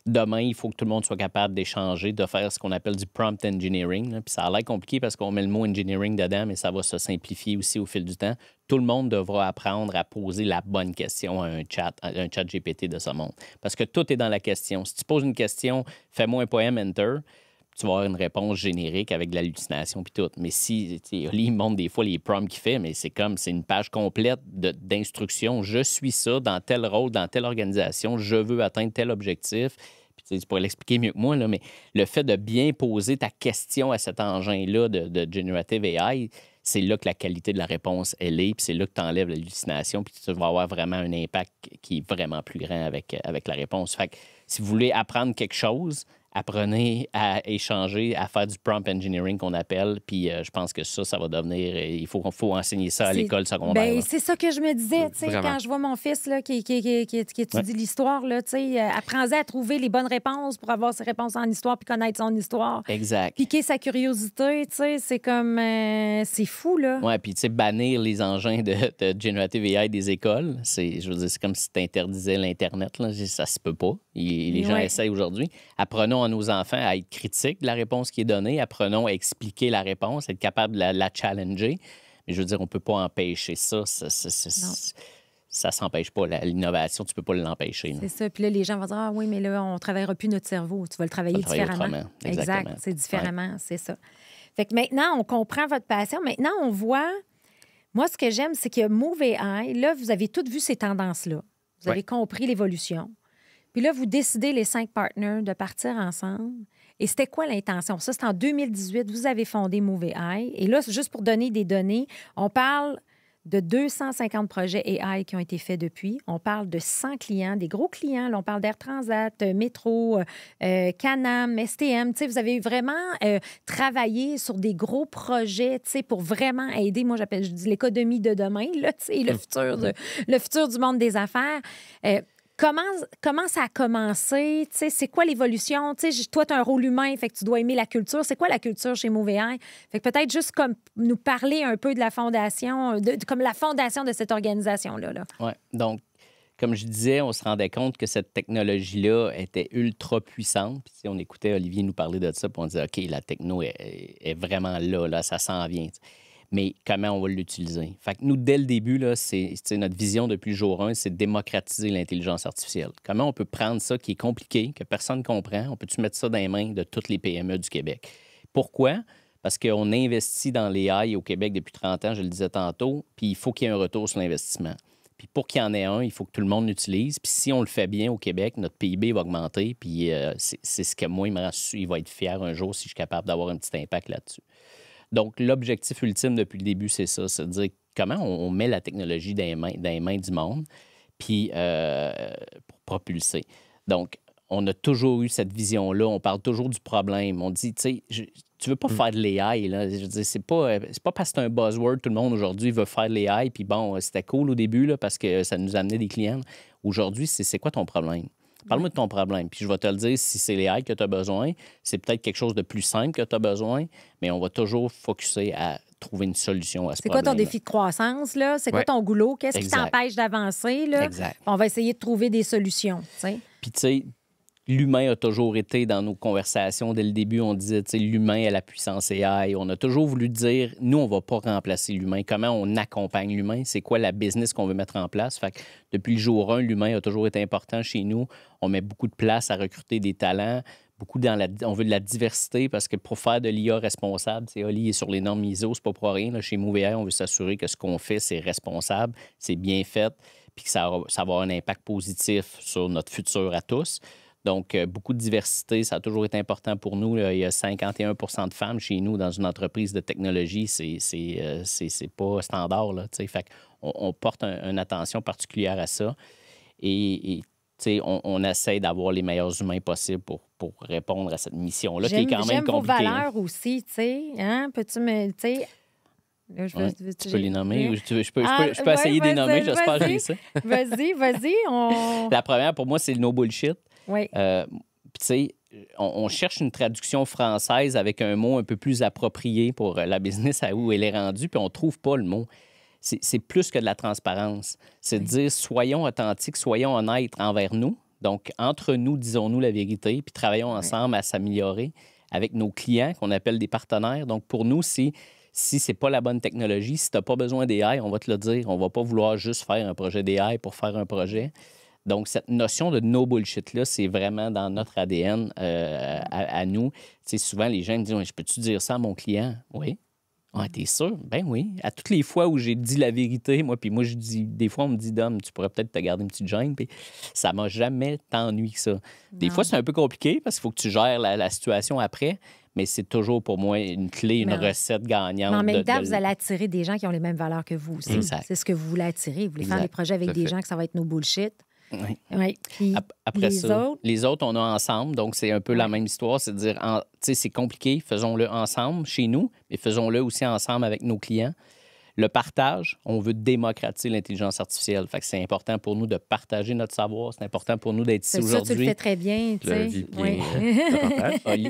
Speaker 1: Demain, il faut que tout le monde soit capable d'échanger, de faire ce qu'on appelle du prompt engineering. Puis ça a l'air compliqué parce qu'on met le mot engineering dedans, mais ça va se simplifier aussi au fil du temps. Tout le monde devra apprendre à poser la bonne question à un chat GPT de ce monde. Parce que tout est dans la question. Si tu poses une question, fais-moi un poème, enter, tu vas avoir une réponse générique avec de l'hallucination puis tout. Mais si, il montre des fois les prompts qu'il fait, mais c'est une page complète d'instructions. Je suis ça dans tel rôle, dans telle organisation, je veux atteindre tel objectif. Puis tu pourrais l'expliquer mieux que moi, là, mais le fait de bien poser ta question à cet engin-là de Generative AI, c'est là que la qualité de la réponse, elle est, puis c'est là que tu enlèves l'hallucination, puis tu vas avoir vraiment un impact qui est vraiment plus grand avec la réponse. Fait que si vous voulez apprendre quelque chose, apprenez à échanger, à faire du prompt engineering qu'on appelle. Puis je pense que ça va devenir... Il faut enseigner ça à l'école secondaire.
Speaker 3: Bien, c'est ça que je me disais, tu sais, quand je vois mon fils là, qui étudie l'histoire, là, tu sais, apprends-en à trouver les bonnes réponses pour avoir ses réponses en histoire puis connaître son histoire.
Speaker 1: Exact.
Speaker 3: Piquer sa curiosité, tu sais, c'est comme... c'est fou, là.
Speaker 1: Oui, puis tu sais, bannir les engins de Generative AI des écoles, je veux dire, c'est comme si tu interdisais l'Internet, là. Ça se peut pas. Les gens essayent aujourd'hui. Apprenons à nos enfants à être critiques de la réponse qui est donnée. Apprenons à expliquer la réponse, être capable de la challenger. Mais je veux dire, on ne peut pas empêcher ça. Ça ne s'empêche pas. L'innovation, tu ne peux pas l'empêcher.
Speaker 3: C'est ça. Puis là, les gens vont dire, ah oui, mais là, on ne travaillera plus notre cerveau. Tu vas le travailler différemment. Exact. C'est différemment. C'est ça. Fait que maintenant, on comprend votre passion. Maintenant, on voit... Moi, ce que j'aime, c'est que Move AI, là, vous avez toutes vu ces tendances-là. Vous avez compris l'évolution. Puis là, vous décidez, les 5 partners, de partir ensemble. Et c'était quoi l'intention? Ça, c'est en 2018. Vous avez fondé Move AI. Et là, juste pour donner des données, on parle de 250 projets AI qui ont été faits depuis. On parle de 100 clients, des gros clients. Là, on parle d'Air Transat, Métro, Canam, STM. Vous avez vraiment travaillé sur des gros projets pour vraiment aider, moi, je dis l'économie de demain, là, le futur du monde des affaires. Comment ça a commencé? C'est quoi l'évolution? Toi, tu as un rôle humain, fait que tu dois aimer la culture. C'est quoi la culture chez MoveAI? Fait que peut-être juste comme nous parler un peu de la fondation, comme la fondation de cette organisation-là. Là.
Speaker 1: Oui. Donc, comme je disais, on se rendait compte que cette technologie-là était ultra puissante. Puis, on écoutait Olivier nous parler de ça, puis on disait, OK, la techno est vraiment là, ça s'en vient. Mais comment on va l'utiliser? Fait que nous, dès le début, là, c'est notre vision depuis le jour 1, c'est de démocratiser l'intelligence artificielle. Comment on peut prendre ça qui est compliqué, que personne ne comprend, on peut-tu mettre ça dans les mains de toutes les PME du Québec? Pourquoi? Parce qu'on investit dans l'AI au Québec depuis 30 ans, je le disais tantôt, puis il faut qu'il y ait un retour sur l'investissement. Puis pour qu'il y en ait un, il faut que tout le monde l'utilise. Puis si on le fait bien au Québec, notre PIB va augmenter. Puis c'est ce que moi, il va être fier un jour si je suis capable d'avoir un petit impact là-dessus. Donc, l'objectif ultime depuis le début, c'est ça, c'est de dire comment on met la technologie dans les mains du monde, puis pour propulser. Donc, on a toujours eu cette vision-là. On parle toujours du problème. On dit, tu sais, tu veux pas faire de l'AI, là. Je veux dire, c'est pas parce que c'est un buzzword, tout le monde aujourd'hui veut faire de l'AI, puis bon, c'était cool au début, là, parce que ça nous amenait des clients. Aujourd'hui, c'est quoi ton problème? Parle-moi de ton problème, puis je vais te le dire si c'est l'AI que tu as besoin. C'est peut-être quelque chose de plus simple que tu as besoin, mais on va toujours focusser à trouver une solution à ce problème.
Speaker 3: C'est quoi ton défi de croissance, là? C'est quoi ton goulot? Qu'est-ce qui t'empêche d'avancer, là?
Speaker 1: Exact.
Speaker 3: On va essayer de trouver des solutions, t'sais.
Speaker 1: Puis, tu sais, l'humain a toujours été dans nos conversations. Dès le début, on disait, tu sais, l'humain a la puissance AI. On a toujours voulu dire, nous, on ne va pas remplacer l'humain. Comment on accompagne l'humain? C'est quoi la business qu'on veut mettre en place? Fait que depuis le jour 1, l'humain a toujours été important chez nous. On met beaucoup de place à recruter des talents. On veut de la diversité parce que pour faire de l'IA responsable, Oli est sur les normes ISO, c'est pas pour rien. Là, chez MoveAI, on veut s'assurer que ce qu'on fait, c'est responsable, c'est bien fait, puis que ça va avoir un impact positif sur notre futur à tous. Donc, beaucoup de diversité, ça a toujours été important pour nous. Là. Il y a 51 de femmes chez nous dans une entreprise de technologie. C'est pas standard, là, t'sais. Fait qu'on porte une attention particulière à ça. Et on essaie d'avoir les meilleurs humains possibles pour répondre à cette mission-là, qui est quand même compliquée.
Speaker 3: J'aime vos valeurs aussi, tu sais. Hein? Peux-tu me...
Speaker 1: Là, tu peux les nommer ou je peux essayer de les nommer. J'espère que j'ai ça.
Speaker 3: Vas-y.
Speaker 1: La première, pour moi, c'est le no bullshit.
Speaker 3: Oui.
Speaker 1: Puis, tu sais, on cherche une traduction française avec un mot un peu plus approprié pour la business à où elle est rendue, puis on ne trouve pas le mot. C'est plus que de la transparence. C'est de dire, soyons authentiques, soyons honnêtes envers nous. Donc, entre nous, disons-nous la vérité, puis travaillons ensemble à s'améliorer avec nos clients, qu'on appelle des partenaires. Donc, pour nous, si ce n'est pas la bonne technologie, si tu n'as pas besoin d'AI, on va te le dire. On ne va pas vouloir juste faire un projet d'AI pour faire un projet. Donc, cette notion de no bullshit-là, c'est vraiment dans notre ADN à nous. Tu sais, souvent, les gens me disent, je peux-tu dire ça à mon client? Oui. Ah, t'es sûr? Ben oui. À toutes les fois où j'ai dit la vérité, moi je dis, des fois, on me dit, Dom, tu pourrais peut-être te garder une petite gêne, puis ça m'a jamais tant ennuyé que ça. Des fois, c'est un peu compliqué parce qu'il faut que tu gères la situation après, mais c'est toujours pour moi une clé, une recette gagnante.
Speaker 3: Mais en même temps, vous allez attirer des gens qui ont les mêmes valeurs que vous aussi.
Speaker 1: Exact.
Speaker 3: C'est ce que vous voulez attirer. Vous voulez faire des projets avec des gens que ça va être no bullshit.
Speaker 1: Oui.
Speaker 3: Puis
Speaker 1: après
Speaker 3: les
Speaker 1: autres, on a ensemble. Donc, c'est un peu la même histoire. C'est de dire, tu sais, c'est compliqué, faisons-le ensemble chez nous, mais faisons-le aussi ensemble avec nos clients. Le partage, on veut démocratiser l'intelligence artificielle. Fait que c'est important pour nous de partager notre savoir. C'est important pour nous d'être ici aujourd'hui.
Speaker 3: Tu le fais très bien, tu sais.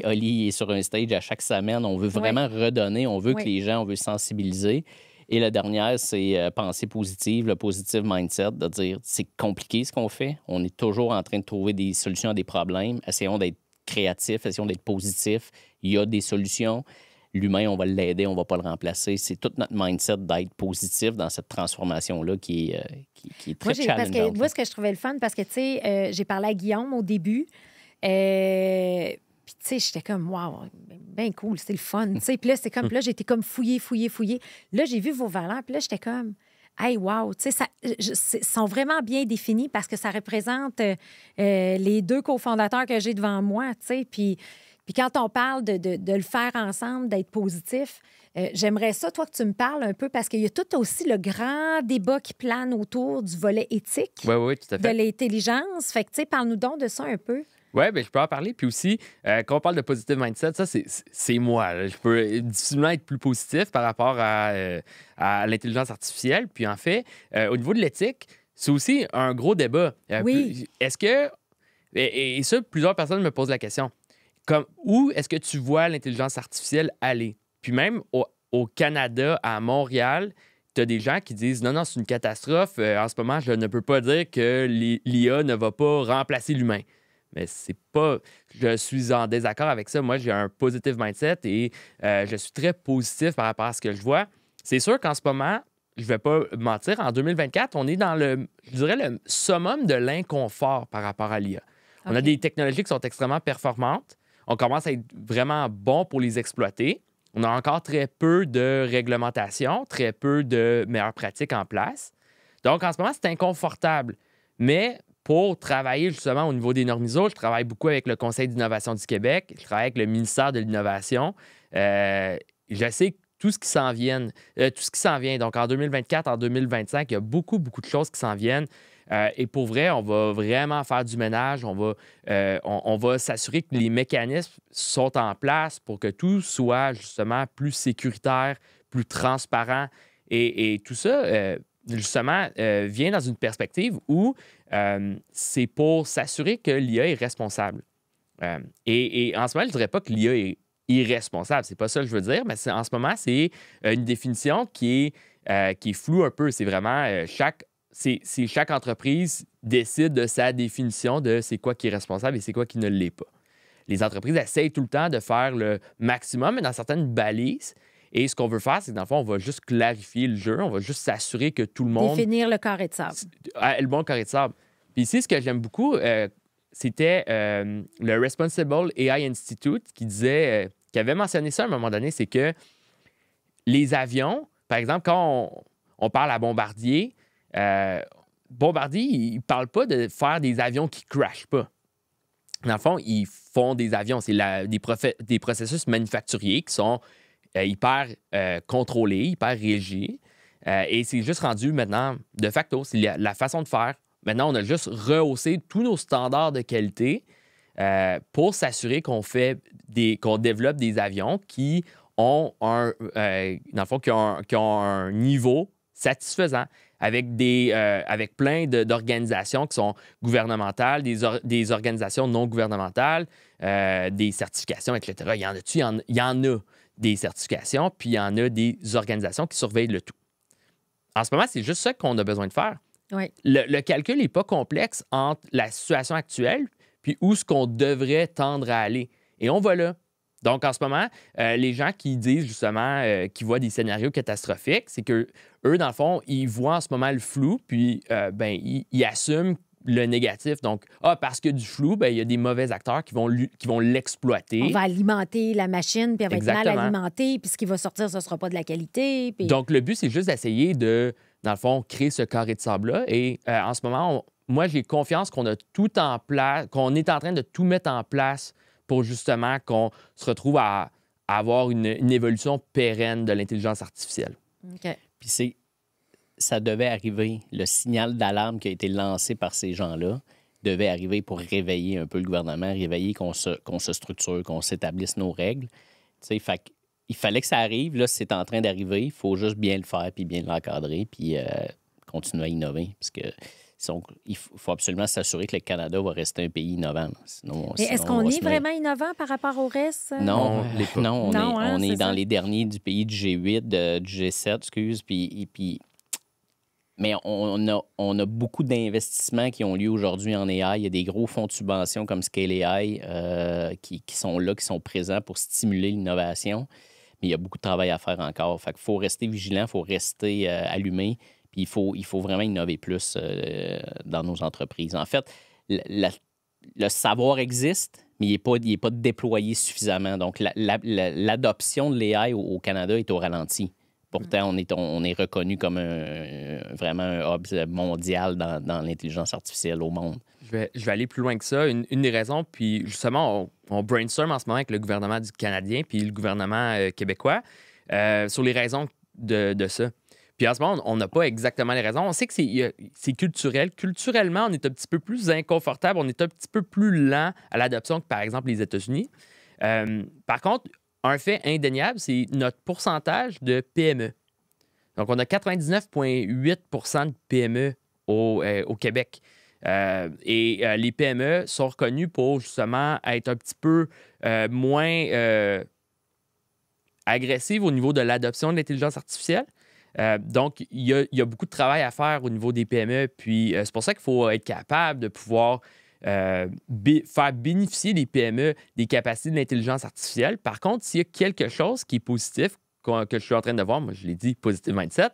Speaker 1: Oli est sur un stage à chaque semaine. On veut vraiment redonner. On veut que les gens, on veut sensibiliser. Et la dernière, c'est penser positive, le positive mindset, de dire c'est compliqué ce qu'on fait. On est toujours en train de trouver des solutions à des problèmes. Essayons d'être créatifs, essayons d'être positifs. Il y a des solutions. L'humain, on va l'aider, on ne va pas le remplacer. C'est tout notre mindset d'être positif dans cette transformation-là qui est très challengeante.
Speaker 3: Parce que, moi, ce que je trouvais le fun, parce que, tu sais, j'ai parlé à Guillaume au début. Puis, tu sais, j'étais comme, wow, bien cool, c'est le fun. Tu sais, puis là, c'est comme, là, j'étais comme fouillée. Là, j'ai vu vos valeurs, puis là, j'étais comme, hey, wow, tu sais, sont vraiment bien définis parce que ça représente les deux cofondateurs que j'ai devant moi, tu sais. Puis, Puis quand on parle de le faire ensemble, d'être positif, j'aimerais ça, toi, que tu me parles un peu, parce qu'il y a tout aussi le grand débat qui plane autour du volet éthique
Speaker 2: Oui, tout à fait.
Speaker 3: de l'intelligence. Fait que, tu sais, parle-nous donc de ça un peu.
Speaker 2: Oui, bien, je peux en parler. Puis aussi, quand on parle de positive mindset, ça, c'est moi. Là. Je peux difficilement être plus positif par rapport à l'intelligence artificielle. Puis en fait, au niveau de l'éthique, c'est aussi un gros débat.
Speaker 3: Oui.
Speaker 2: Est-ce que... Et ça, plusieurs personnes me posent la question. Où est-ce que tu vois l'intelligence artificielle aller? Puis même au Canada, à Montréal, tu as des gens qui disent non, c'est une catastrophe. En ce moment, je ne peux pas dire que l'IA ne va pas remplacer l'humain. Mais c'est pas... Je suis en désaccord avec ça. Moi, j'ai un positive mindset et je suis très positif par rapport à ce que je vois. C'est sûr qu'en ce moment, je vais pas mentir, en 2024, on est dans le summum de l'inconfort par rapport à l'IA. On a des technologies qui sont extrêmement performantes. On commence à être vraiment bon pour les exploiter. On a encore très peu de réglementation, très peu de meilleures pratiques en place. Donc, en ce moment, c'est inconfortable. Mais pour travailler justement au niveau des normes ISO, je travaille beaucoup avec le Conseil d'innovation du Québec, je travaille avec le ministère de l'Innovation. Je sais tout ce qui s'en vient. Donc, en 2024, en 2025, il y a beaucoup de choses qui s'en viennent. Et pour vrai, on va vraiment faire du ménage. On va s'assurer que les mécanismes sont en place pour que tout soit justement plus sécuritaire, plus transparent. Et tout ça, justement, vient dans une perspective où c'est pour s'assurer que l'IA est responsable. Et en ce moment, je ne dirais pas que l'IA est irresponsable. C'est pas ça que je veux dire, mais en ce moment, c'est une définition qui est floue un peu. C'est vraiment chaque entreprise décide de sa définition de c'est quoi qui est responsable et c'est quoi qui ne l'est pas. Les entreprises essayent tout le temps de faire le maximum, mais dans certaines balises. Et ce qu'on veut faire, c'est que dans le fond, on va juste clarifier le jeu. On va juste s'assurer que tout le monde...
Speaker 3: Définir le carré de sable.
Speaker 2: Le bon carré de sable. Puis ici, ce que j'aime beaucoup, c'était le Responsible AI Institute qui avait mentionné ça à un moment donné, c'est que les avions, par exemple, quand on parle à Bombardier, Bombardier, il ne parle pas de faire des avions qui ne crashent pas. Dans le fond, ils font des avions. C'est des processus manufacturiers qui sont hyper contrôlés, hyper régis. Et c'est juste rendu maintenant, de facto, c'est la façon de faire. Maintenant, on a juste rehaussé tous nos standards de qualité pour s'assurer qu'on développe des avions qui ont dans le fond, qui ont un niveau satisfaisant avec plein d'organisations qui sont gouvernementales, des organisations non gouvernementales, des certifications, etc. Il y en a des certifications, puis il y en a des organisations qui surveillent le tout. En ce moment, c'est juste ça qu'on a besoin de faire.
Speaker 3: Oui.
Speaker 2: Le calcul n'est pas complexe entre la situation actuelle puis où ce qu'on devrait tendre à aller. Et on va là. Donc, en ce moment, les gens qui disent justement qu'ils voient des scénarios catastrophiques, c'est qu'eux, dans le fond, ils voient en ce moment le flou, puis ils assument le négatif. Donc, parce qu'il y a du flou, il y a des mauvais acteurs qui vont l'exploiter.
Speaker 3: On va alimenter la machine, puis elle va être mal alimentée, puis ce qui va sortir, ce ne sera pas de la qualité. Puis...
Speaker 2: Donc, le but, c'est juste d'essayer de, dans le fond, créer ce carré de sable-là. Et en ce moment, moi, j'ai confiance qu'on a tout en place, qu'on est en train de tout mettre en place pour justement qu'on se retrouve à avoir une évolution pérenne de l'intelligence artificielle.
Speaker 3: OK.
Speaker 1: Puis ça devait arriver. Le signal d'alarme qui a été lancé par ces gens-là devait arriver pour réveiller un peu le gouvernement, réveiller qu'on se structure, qu'on s'établisse nos règles. Tu sais, il fallait que ça arrive. Là, c'est en train d'arriver. Il faut juste bien le faire, puis bien l'encadrer, puis continuer à innover. Parce que il faut absolument s'assurer que le Canada va rester un pays innovant. Sinon,
Speaker 3: est-ce qu'on est vraiment innovant par rapport au reste?
Speaker 1: Non, on est dans
Speaker 3: ça.
Speaker 1: les derniers du pays du G8, du G7, excuse. Mais on a beaucoup d'investissements qui ont lieu aujourd'hui en AI. Il y a des gros fonds de subvention comme Scale AI qui sont là, qui sont présents pour stimuler l'innovation. Mais il y a beaucoup de travail à faire encore. Fait qu'il faut rester vigilant, il faut rester allumé. Puis il faut vraiment innover plus dans nos entreprises. En fait, le savoir existe, mais il n'est pas déployé suffisamment. Donc, l'adoption de l'AI au Canada est au ralenti. Pourtant, on est reconnu comme vraiment un hub mondial dans l'intelligence artificielle au monde.
Speaker 2: Je je vais aller plus loin que ça. Une des raisons, puis justement, on brainstorm en ce moment avec le gouvernement du Canadien puis le gouvernement québécois sur les raisons de ça. Puis en ce moment, on n'a pas exactement les raisons. On sait que c'est culturel. Culturellement, on est un petit peu plus inconfortable, on est un petit peu plus lent à l'adoption que, par exemple, les États-Unis. Par contre, un fait indéniable, c'est notre pourcentage de PME. Donc, on a 99,8 de PME au Québec. Les PME sont reconnues pour, justement, être un petit peu moins agressives au niveau de l'adoption de l'intelligence artificielle. Donc, il y a beaucoup de travail à faire au niveau des PME. Puis, c'est pour ça qu'il faut être capable de pouvoir faire bénéficier les PME des capacités de l'intelligence artificielle. Par contre, s'il y a quelque chose qui est positif, que je suis en train de voir, moi, je l'ai dit, Positive Mindset,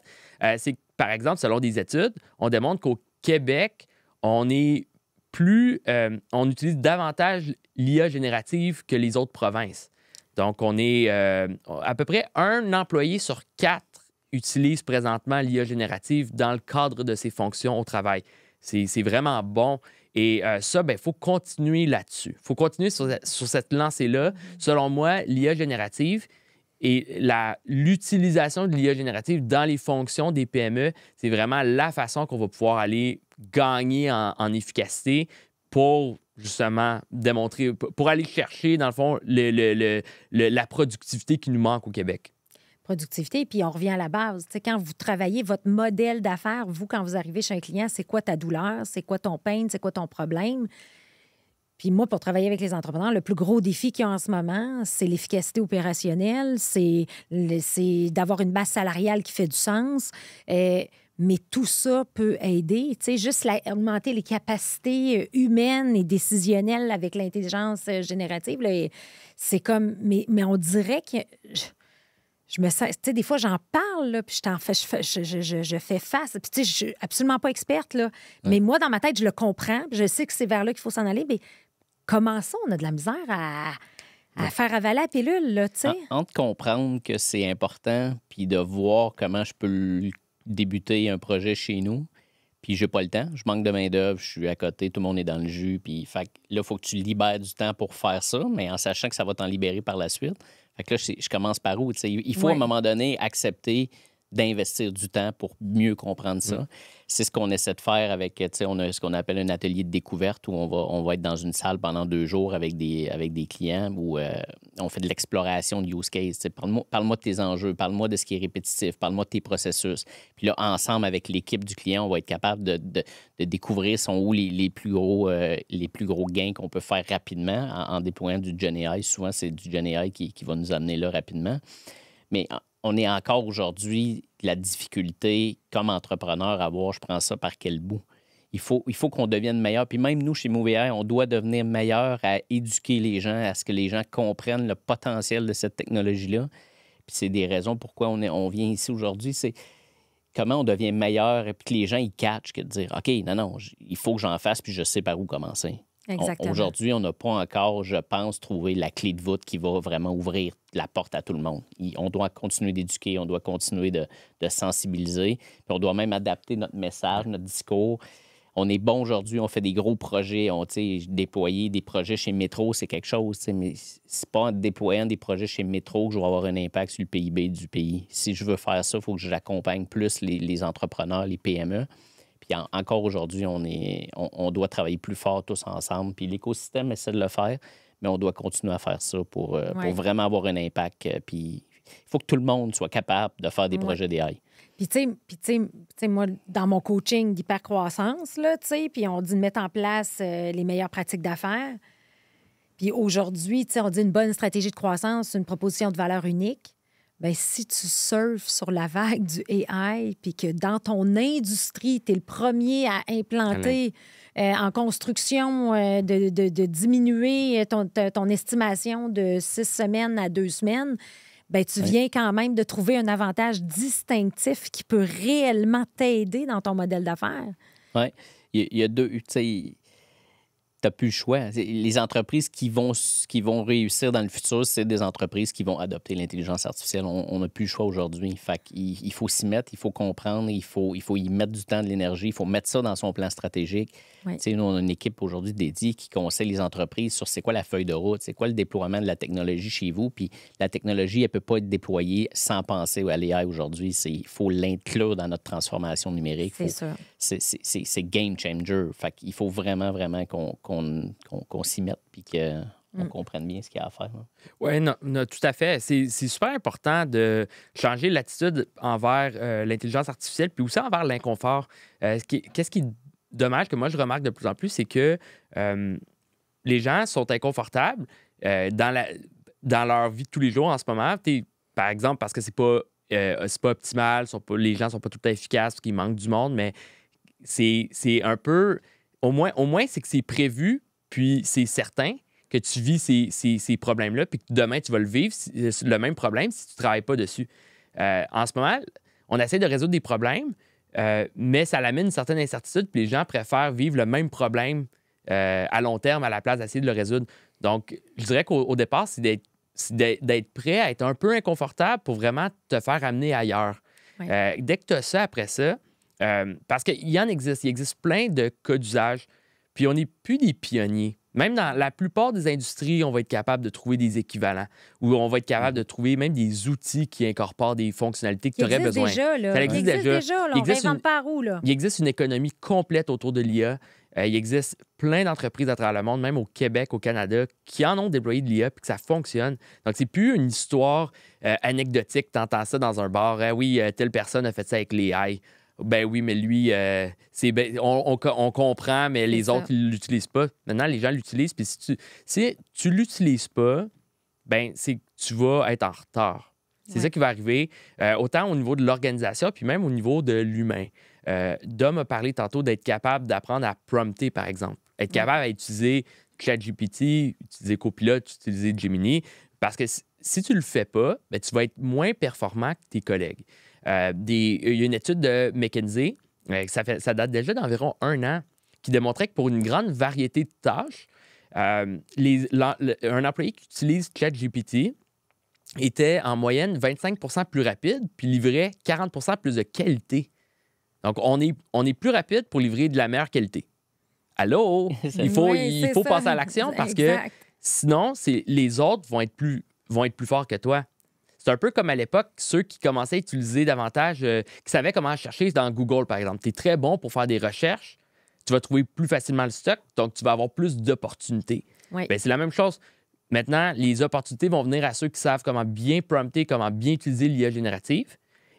Speaker 2: c'est que, par exemple, selon des études, on démontre qu'au Québec, on utilise davantage l'IA générative que les autres provinces. Donc, on est à peu près 1 employé sur 4 utilise présentement l'IA générative dans le cadre de ses fonctions au travail. C'est vraiment bon. Et ça, il faut continuer là-dessus. Il faut continuer sur cette lancée-là. Selon moi, l'IA générative et l'utilisation de l'IA générative dans les fonctions des PME, c'est vraiment la façon qu'on va pouvoir aller gagner en efficacité pour justement démontrer, pour aller chercher, dans le fond, la productivité qui nous manque au Québec.
Speaker 3: Productivité, puis on revient à la base. Tu sais, quand vous travaillez votre modèle d'affaires, vous, quand vous arrivez chez un client, c'est quoi ta douleur, c'est quoi ton pain, c'est quoi ton problème? Puis moi, pour travailler avec les entrepreneurs, le plus gros défi qu'il y a en ce moment, c'est l'efficacité opérationnelle, c'est d'avoir une base salariale qui fait du sens. Mais tout ça peut aider. Tu sais, juste augmenter les capacités humaines et décisionnelles avec l'intelligence générative, là, c'est comme... Mais on dirait que... Je me sens, tu sais, des fois, j'en parle, là, puis je fais face. Puis, tu sais, je suis absolument pas experte, là. Ouais. Mais moi, dans ma tête, je le comprends. Je sais que c'est vers là qu'il faut s'en aller. Mais comment ça, on a de la misère à faire avaler la pilule, là, tu sais?
Speaker 1: Entre comprendre que c'est important, puis de voir comment je peux débuter un projet chez nous, puis j'ai pas le temps. Je manque de main-d'œuvre, je suis à côté, tout le monde est dans le jus. Puis, fait que là, il faut que tu libères du temps pour faire ça, mais en sachant que ça va t'en libérer par la suite. Fait que là, je commence par où? T'sais, il faut à un moment donné accepter d'investir du temps pour mieux comprendre ça. C'est ce qu'on essaie de faire avec, on a ce qu'on appelle un atelier de découverte où on va être dans une salle pendant 2 jours avec des clients où on fait de l'exploration de use case. Parle-moi de tes enjeux, parle-moi de ce qui est répétitif, parle-moi de tes processus. Puis là, ensemble, avec l'équipe du client, on va être capable de découvrir sont où les plus gros gains qu'on peut faire rapidement en déployant du GenAI. Souvent, c'est du GenAI qui va nous amener là rapidement. Mais on est encore aujourd'hui la difficulté comme entrepreneur à voir, je prends ça par quel bout. Il faut qu'on devienne meilleur. Puis même nous, chez MovAI, on doit devenir meilleur à éduquer les gens, à ce que les gens comprennent le potentiel de cette technologie-là. Puis c'est des raisons pourquoi on vient ici aujourd'hui. C'est comment on devient meilleur et puis que les gens, ils catchent, que de dire, OK, non, il faut que j'en fasse puis je sais par où commencer. Aujourd'hui, on n'a pas encore, je pense, trouvé la clé de voûte qui va vraiment ouvrir la porte à tout le monde. On doit continuer d'éduquer, on doit continuer de sensibiliser, puis on doit même adapter notre message, notre discours. On est bon aujourd'hui, on fait des gros projets, déployer des projets chez Métro, c'est quelque chose, mais c'est pas en déployant des projets chez Métro que je vais avoir un impact sur le PIB du pays. Si je veux faire ça, il faut que j'accompagne plus les entrepreneurs, les PME. Puis encore aujourd'hui, on doit travailler plus fort tous ensemble. Puis l'écosystème essaie de le faire, mais on doit continuer à faire ça pour vraiment avoir un impact. Puis il faut que tout le monde soit capable de faire des projets d'AI.
Speaker 3: Puis, tu sais, moi, dans mon coaching d'hypercroissance, là, tu sais, puis on dit de mettre en place les meilleures pratiques d'affaires. Puis aujourd'hui, tu sais, on dit une bonne stratégie de croissance, une proposition de valeur unique. Bien, si tu surfes sur la vague du AI, puis que dans ton industrie, tu es le premier à implanter en construction, de diminuer ton estimation de 6 semaines à 2 semaines, bien, tu viens quand même de trouver un avantage distinctif qui peut réellement t'aider dans ton modèle d'affaires.
Speaker 1: Oui. Il y a deux... n'as plus le choix. Les entreprises qui vont réussir dans le futur, c'est des entreprises qui vont adopter l'intelligence artificielle. On n'a plus le choix aujourd'hui. Fait qu'il faut s'y mettre, il faut comprendre, il faut y mettre du temps, de l'énergie, il faut mettre ça dans son plan stratégique. Oui. Nous, on a une équipe aujourd'hui dédiée qui conseille les entreprises sur c'est quoi la feuille de route, c'est quoi le déploiement de la technologie chez vous. Puis la technologie, elle ne peut pas être déployée sans penser à l'AI aujourd'hui. Il faut l'inclure dans notre transformation numérique.
Speaker 3: C'est sûr.
Speaker 1: C'est game changer. Fait qu'il faut vraiment, vraiment qu'on s'y mette puis qu'on comprenne bien ce qu'il y a à faire.
Speaker 2: Oui, tout à fait. C'est super important de changer l'attitude envers l'intelligence artificielle puis aussi envers l'inconfort. Qu'est-ce qui est dommage que moi, je remarque de plus en plus, c'est que les gens sont inconfortables dans leur vie de tous les jours en ce moment. Par exemple, parce que c'est pas optimal, les gens sont pas tout à fait efficaces parce qu'il manque du monde, mais c'est un peu... Au moins c'est que c'est prévu, puis c'est certain que tu vis ces problèmes-là, puis que demain, tu vas le vivre, le même problème, si tu ne travailles pas dessus. En ce moment, on essaie de résoudre des problèmes, mais ça amène une certaine incertitude, puis les gens préfèrent vivre le même problème à long terme à la place d'essayer de le résoudre. Donc, je dirais qu'au départ, c'est d'être prêt à être un peu inconfortable pour vraiment te faire amener ailleurs. Oui. Dès que tu as ça, après ça, parce qu'il y en existe. Il existe plein de cas d'usage. Puis on n'est plus des pionniers. Même dans la plupart des industries, on va être capable de trouver des équivalents ou on va être capable de trouver même des outils qui incorporent des fonctionnalités que tu aurais besoin.
Speaker 3: Déjà, là. Ça existe déjà. Là. On n'invente pas à roue. Là.
Speaker 2: Il existe une économie complète autour de l'IA. Il existe plein d'entreprises à travers le monde, même au Québec, au Canada, qui en ont déployé de l'IA et que ça fonctionne. Donc, c'est plus une histoire anecdotique. Tu entends ça dans un bar. Oui, telle personne a fait ça avec l'AI. Ben oui, mais lui, on comprend, mais les autres ne l'utilisent pas. Maintenant, les gens l'utilisent. Puis si tu ne l'utilises pas, ben c'est que tu vas être en retard. C'est ça qui va arriver, autant au niveau de l'organisation, puis même au niveau de l'humain. Dom a parlé tantôt d'être capable d'apprendre à prompter, par exemple. Être capable d'utiliser ChatGPT, utiliser Copilot, utiliser Gemini. Parce que si tu ne le fais pas, ben, tu vas être moins performant que tes collègues. Il y a une étude de McKinsey, ça date déjà d'environ 1 an, qui démontrait que pour une grande variété de tâches, un employé qui utilise ChatGPT était en moyenne 25 plus rapide puis livrait 40 plus de qualité. Donc, on est plus rapide pour livrer de la meilleure qualité. Allô? Il faut passer à l'action parce que sinon, les autres vont être plus forts que toi. C'est un peu comme à l'époque, ceux qui commençaient à utiliser davantage, qui savaient comment chercher dans Google, par exemple. Tu es très bon pour faire des recherches, tu vas trouver plus facilement le stock, donc tu vas avoir plus d'opportunités. Oui. Bien, c'est la même chose. Maintenant, les opportunités vont venir à ceux qui savent comment bien prompter, comment bien utiliser l'IA générative,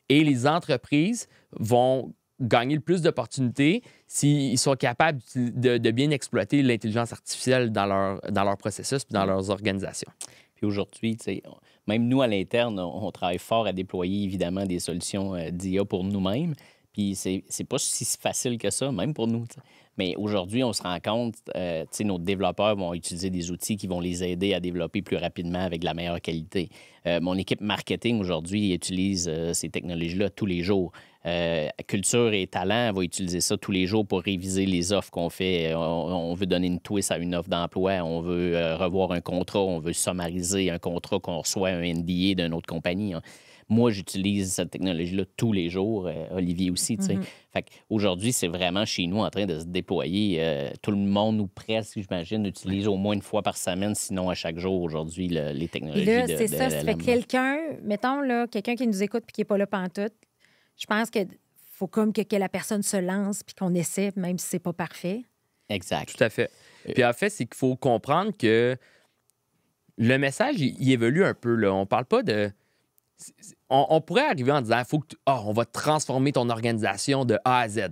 Speaker 2: et les entreprises vont gagner le plus d'opportunités s'ils sont capables de bien exploiter l'intelligence artificielle dans leur processus et dans leurs organisations.
Speaker 1: Puis aujourd'hui, même nous, à l'interne, on travaille fort à déployer, évidemment, des solutions d'IA pour nous-mêmes. Puis c'est pas si facile que ça, même pour nous. T'sais. Mais aujourd'hui, on se rend compte, nos développeurs vont utiliser des outils qui vont les aider à développer plus rapidement avec de la meilleure qualité. Mon équipe marketing, aujourd'hui, utilise ces technologies-là tous les jours. Culture et talent va utiliser ça tous les jours pour réviser les offres qu'on fait. On veut donner une twist à une offre d'emploi, on veut revoir un contrat, on veut summariser un contrat qu'on reçoit un NDA d'une autre compagnie. Hein. Moi, j'utilise cette technologie-là tous les jours. Olivier aussi, tu sais. Mm-hmm. Fait qu'aujourd'hui, c'est vraiment chez nous en train de se déployer. Tout le monde, ou presque, j'imagine, utilise au moins une fois par semaine, sinon à chaque jour, aujourd'hui, les technologies.
Speaker 3: Et là, c'est ça. Ça fait quelqu'un, mettons, là, quelqu'un qui nous écoute et qui n'est pas là pantoute, je pense qu'il faut comme que la personne se lance puis qu'on essaie, même si c'est pas parfait.
Speaker 1: Exact.
Speaker 2: Tout à fait. Puis en fait, c'est qu'il faut comprendre que le message, il évolue un peu. Là. On parle pas de... On pourrait arriver en disant faut que on va transformer ton organisation de A à Z.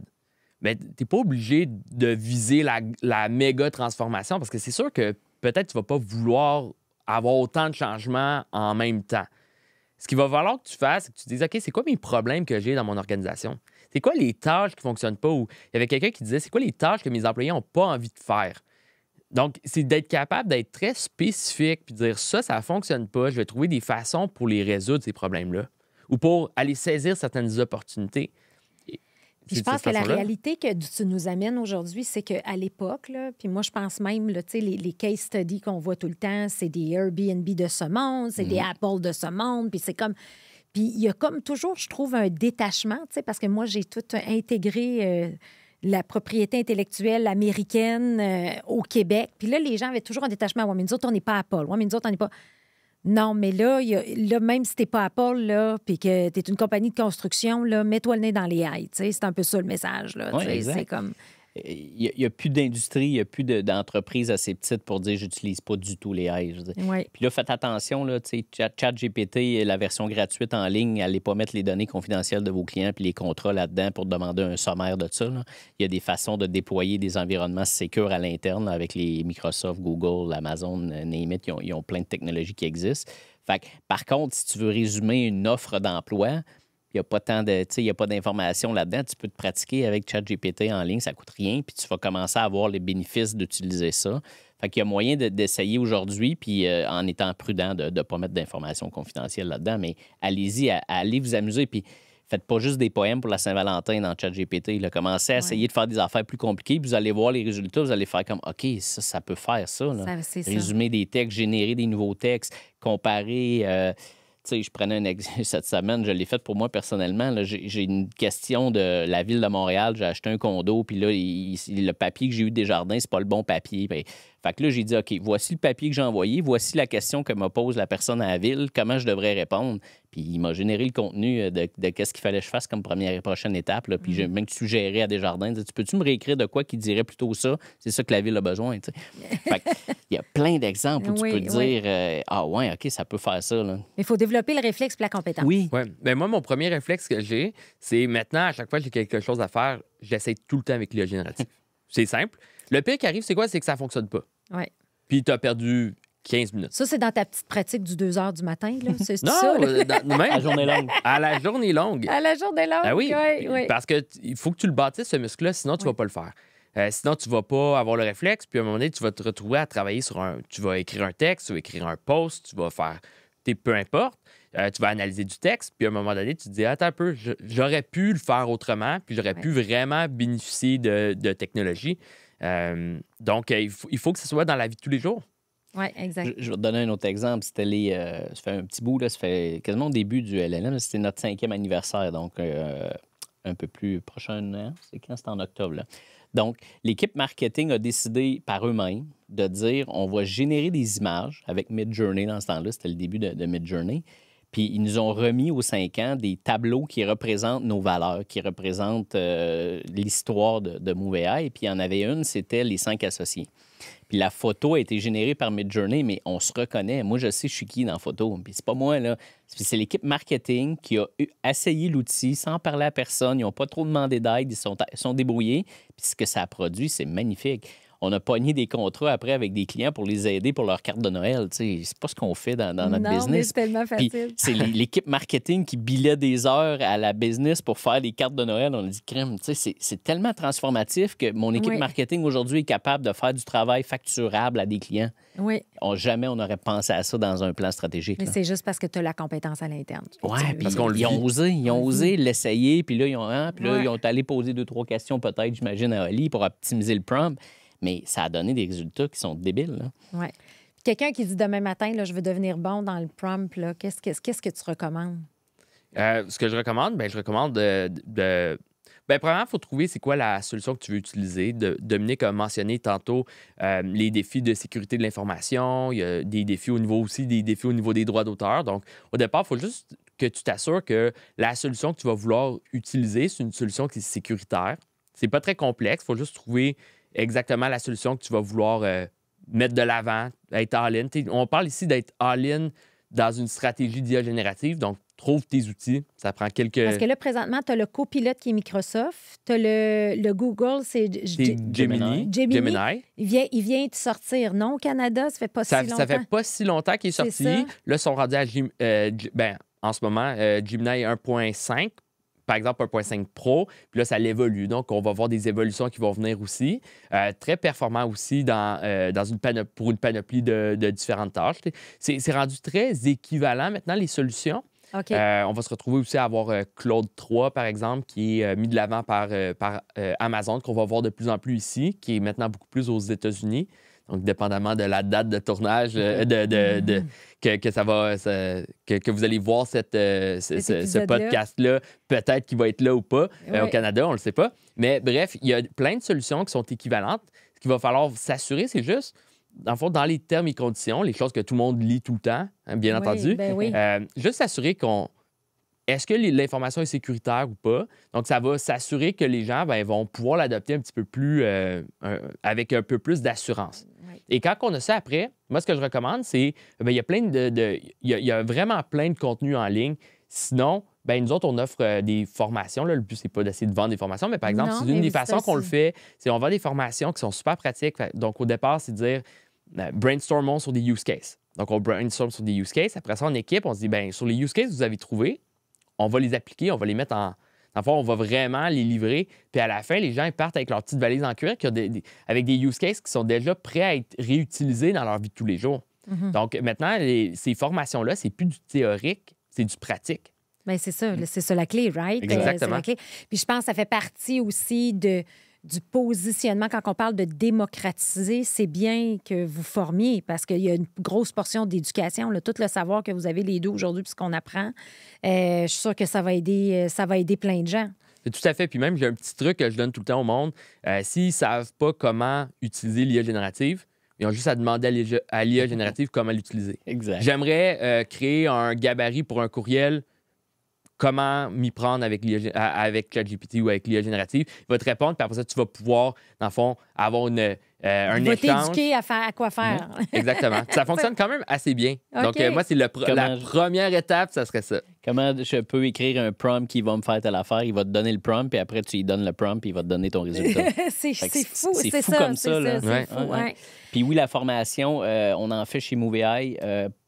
Speaker 2: Mais tu n'es pas obligé de viser la méga transformation parce que c'est sûr que peut-être tu ne vas pas vouloir avoir autant de changements en même temps. Ce qu'il va falloir que tu fasses, c'est que tu te dises OK, c'est quoi mes problèmes que j'ai dans mon organisation? C'est quoi les tâches qui ne fonctionnent pas? Ou il y avait quelqu'un qui disait c'est quoi les tâches que mes employés n'ont pas envie de faire? Donc, c'est d'être capable d'être très spécifique puis de dire ça ne fonctionne pas, je vais trouver des façons pour les résoudre, ces problèmes-là, ou pour aller saisir certaines opportunités.
Speaker 3: Puis je pense que la réalité que tu nous amènes aujourd'hui, c'est qu'à l'époque, puis moi, je pense même, là, les case studies qu'on voit tout le temps, c'est des Airbnb de ce monde, c'est des Apple de ce monde, puis c'est comme... Puis il y a comme toujours, je trouve, un détachement, parce que moi, j'ai tout intégré la propriété intellectuelle américaine au Québec. Puis là, les gens avaient toujours un détachement. Ouais, mais nous autres, on n'est pas Apple. Ouais, mais nous autres, on n'est pas... Non, mais là, même si t'es pas Apple, là, puis que t'es une compagnie de construction, là, mets-toi le nez dans les ailes. C'est un peu ça le message. Là, c'est comme...
Speaker 1: Il n'y a plus d'industrie, il n'y a plus d'entreprise assez petite pour dire « j'utilise pas du tout les AI ».
Speaker 3: Ouais.
Speaker 1: Puis là, faites attention, là, ChatGPT, la version gratuite en ligne, n'allez pas mettre les données confidentielles de vos clients puis les contrats là-dedans pour demander un sommaire de ça. Là. Il y a des façons de déployer des environnements sécures à l'interne avec les Microsoft, Google, Amazon, name it, ils ont plein de technologies qui existent. Fait que, par contre, si tu veux résumer une offre d'emploi, il n'y a pas tant il y a pas d'informations là-dedans. Tu peux te pratiquer avec ChatGPT en ligne, ça ne coûte rien, puis tu vas commencer à avoir les bénéfices d'utiliser ça. Fait qu'il y a moyen d'essayer aujourd'hui, puis en étant prudent de ne pas mettre d'informations confidentielles là-dedans, mais allez-y, allez vous amuser, puis faites pas juste des poèmes pour la Saint-Valentin dans ChatGPT. Commencez à essayer de faire des affaires plus compliquées, puis vous allez voir les résultats, vous allez faire comme, OK, ça peut faire ça. Là. Résumer des textes, générer des nouveaux textes, comparer... je prenais cette semaine, je l'ai fait pour moi personnellement. J'ai une question de la ville de Montréal. J'ai acheté un condo, puis là, le papier que j'ai eu des jardins, c'est pas le bon papier. Fait que là, j'ai dit, OK, voici le papier que j'ai envoyé, voici la question que me pose la personne à la ville, comment je devrais répondre. Puis il m'a généré le contenu de qu'est-ce qu'il fallait que je fasse comme prochaine étape. Là. Puis j'ai même suggéré à Desjardins, tu peux-tu me réécrire de quoi qui dirait plutôt ça? C'est ça que la ville a besoin. Fait il y a plein d'exemples où tu peux dire, ah ouais, OK, ça peut faire ça. Là.
Speaker 3: Il faut développer le réflexe et la compétence.
Speaker 1: Oui.
Speaker 2: Ouais. Ben moi, mon premier réflexe que j'ai, c'est maintenant, à chaque fois que j'ai quelque chose à faire, j'essaie tout le temps avec l'IA générative. C'est simple. Le pire qui arrive, c'est quoi? C'est que ça ne fonctionne pas.
Speaker 3: Ouais.
Speaker 2: Puis tu as perdu 15 minutes.
Speaker 3: Ça, c'est dans ta petite pratique du 2 heures du matin, là? C'est
Speaker 2: non,
Speaker 3: ça?
Speaker 2: Même,
Speaker 1: à la journée longue.
Speaker 2: À la journée longue.
Speaker 3: À la journée longue,
Speaker 2: ben oui.
Speaker 3: Oui.
Speaker 2: Parce qu'il faut que tu le bâtisses, ce muscle-là, sinon tu ne vas pas le faire. Sinon, tu ne vas pas avoir le réflexe, puis à un moment donné, tu vas te retrouver à travailler sur tu vas écrire un texte, tu vas écrire un post, tu vas faire... peu importe. Tu vas analyser du texte, puis à un moment donné, tu te dis, attends un peu, j'aurais pu le faire autrement, puis j'aurais pu vraiment bénéficier de technologie. Donc, il faut que ce soit dans la vie de tous les jours.
Speaker 3: Oui, exact.
Speaker 1: Je vais te donner un autre exemple. C'était ça fait un petit bout, là, ça fait quasiment au début du LLM. C'était notre 5e anniversaire, donc un peu plus prochain an. C'est quand? C'était en octobre, là. Donc, l'équipe marketing a décidé par eux-mêmes de dire on va générer des images avec Midjourney dans ce temps-là. C'était le début de Midjourney. Puis, ils nous ont remis aux 5 ans des tableaux qui représentent nos valeurs, qui représentent l'histoire de Move AI. Puis, il y en avait une, c'était les 5 associés. Puis la photo a été générée par Midjourney, mais on se reconnaît. Moi, je sais je suis qui dans la photo. Puis c'est pas moi, là. C'est l'équipe marketing qui a essayé l'outil sans parler à personne. Ils n'ont pas trop demandé d'aide. Ils sont débrouillés. Puis ce que ça a produit, c'est magnifique. On a pogné des contrats après avec des clients pour les aider pour leur carte de Noël. C'est pas ce qu'on fait dans notre business.
Speaker 3: Mais c'est tellement facile.
Speaker 1: Puis c'est l'équipe marketing qui bilait des heures à la business pour faire des cartes de Noël. On a dit, crème, c'est tellement transformatif que mon équipe marketing aujourd'hui est capable de faire du travail facturable à des clients.
Speaker 3: Oui.
Speaker 1: Jamais on n'aurait pensé à ça dans un plan stratégique.
Speaker 3: Mais c'est juste parce que tu as la compétence à l'interne.
Speaker 1: Oui, parce qu'ils ont osé l'essayer, puis là, ils ont allé poser 2-3 questions peut-être, j'imagine, à Oli pour optimiser le prompt. Mais ça a donné des résultats qui sont débiles.
Speaker 3: Oui. Quelqu'un qui dit demain matin, là, je veux devenir bon dans le prompt, là, qu'est-ce que tu recommandes?
Speaker 2: Ce que je recommande, je recommande premièrement, il faut trouver c'est quoi la solution que tu veux utiliser. Dominique a mentionné tantôt les défis de sécurité de l'information. Il y a des défis au niveau des droits d'auteur. Donc, au départ, il faut juste que tu t'assures que la solution que tu vas vouloir utiliser, c'est une solution qui est sécuritaire. C'est pas très complexe. Il faut juste trouver exactement la solution que tu vas vouloir mettre de l'avant, être all-in. On parle ici d'être all-in dans une stratégie d'IA générative. Donc, trouve tes outils. Ça prend quelques...
Speaker 3: Parce que là, présentement, tu as le copilote qui est Microsoft. Tu as le Google, c'est
Speaker 2: Gemini.
Speaker 3: Il vient de sortir, non, au Canada? Ça fait pas si longtemps.
Speaker 2: Ça fait pas si longtemps qu'il est sorti. Là, ils sont rendus à... en ce moment, Gemini 1.5. Par exemple, 1.5 Pro, puis là, ça l'évolue. Donc, on va voir des évolutions qui vont venir aussi. Très performant aussi pour une panoplie de différentes tâches. C'est rendu très équivalent maintenant, les solutions.
Speaker 3: Okay.
Speaker 2: On va se retrouver aussi à avoir Claude 3, par exemple, qui est mis de l'avant par Amazon, qu'on va voir de plus en plus ici, qui est maintenant beaucoup plus aux États-Unis. Donc, dépendamment de la date de tournage, que vous allez voir ce podcast-là, peut-être qu'il va être là ou pas. Au Canada, on ne le sait pas. Mais bref, il y a plein de solutions qui sont équivalentes. Ce qu'il va falloir s'assurer, c'est juste, dans le fond, dans les termes et conditions, les choses que tout le monde lit tout le temps, hein, bien entendu, juste s'assurer est-ce que l'information est sécuritaire ou pas? Donc, ça va s'assurer que les gens vont pouvoir l'adopter un petit peu plus, avec un peu plus d'assurance. Oui. Et quand on a ça après, moi, ce que je recommande, c'est, il y a il y a vraiment plein de contenus en ligne. Sinon, nous autres, on offre des formations. Là. Le but, c'est pas d'essayer de vendre des formations, mais par exemple, c'est une des façons qu'on le fait, c'est on vend des formations qui sont super pratiques. Donc, au départ, c'est de dire, brainstormons sur des use cases. Donc, on brainstorm sur des use cases. Après ça, en équipe, on se dit, sur les use cases que vous avez trouvés, on va les appliquer, on va les mettre en... Dans le fond, on va vraiment les livrer. Puis à la fin, les gens ils partent avec leur petite valise en cuir avec des use cases qui sont déjà prêts à être réutilisés dans leur vie de tous les jours. Mm-hmm. Donc maintenant, ces formations-là, c'est plus du théorique, c'est du pratique.
Speaker 3: Bien, c'est ça la clé, right?
Speaker 2: Exactement.
Speaker 3: La clé. Puis je pense que ça fait partie aussi du positionnement. Quand on parle de démocratiser, c'est bien que vous formiez parce qu'il y a une grosse portion d'éducation. Là, tout le savoir que vous avez les deux aujourd'hui puis ce qu'on apprend, je suis sûre que ça va aider plein de gens.
Speaker 2: Tout à fait. Puis même, j'ai un petit truc que je donne tout le temps au monde. S'ils ne savent pas comment utiliser l'IA générative, ils ont juste à demander à l'IA générative comment l'utiliser.
Speaker 1: Exact.
Speaker 2: J'aimerais créer un gabarit pour un courriel. Comment m'y prendre avec ChatGPT ou avec l'IA générative. Il va te répondre, puis après ça, tu vas pouvoir, dans le fond, avoir un échange.
Speaker 3: Il va t'éduquer à quoi faire.
Speaker 2: Exactement. Ça fonctionne quand même assez bien. Okay. Donc, moi, c'est la première étape, ça serait ça.
Speaker 1: Comment je peux écrire un prompt qui va me faire telle affaire? Il va te donner le prompt, puis après, tu lui donnes le prompt, puis il va te donner ton résultat.
Speaker 3: C'est fou.
Speaker 1: C'est fou comme ça. Là.
Speaker 3: C'est fou, ouais.
Speaker 1: Puis oui, la formation, on en fait chez MovieEye,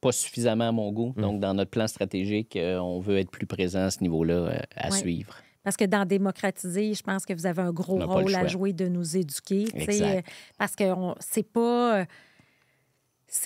Speaker 1: pas suffisamment à mon goût. Donc, dans notre plan stratégique, on veut être plus présent à ce niveau-là à suivre.
Speaker 3: Parce que dans démocratiser, je pense que vous avez un gros rôle à jouer de nous éduquer. Parce que c'est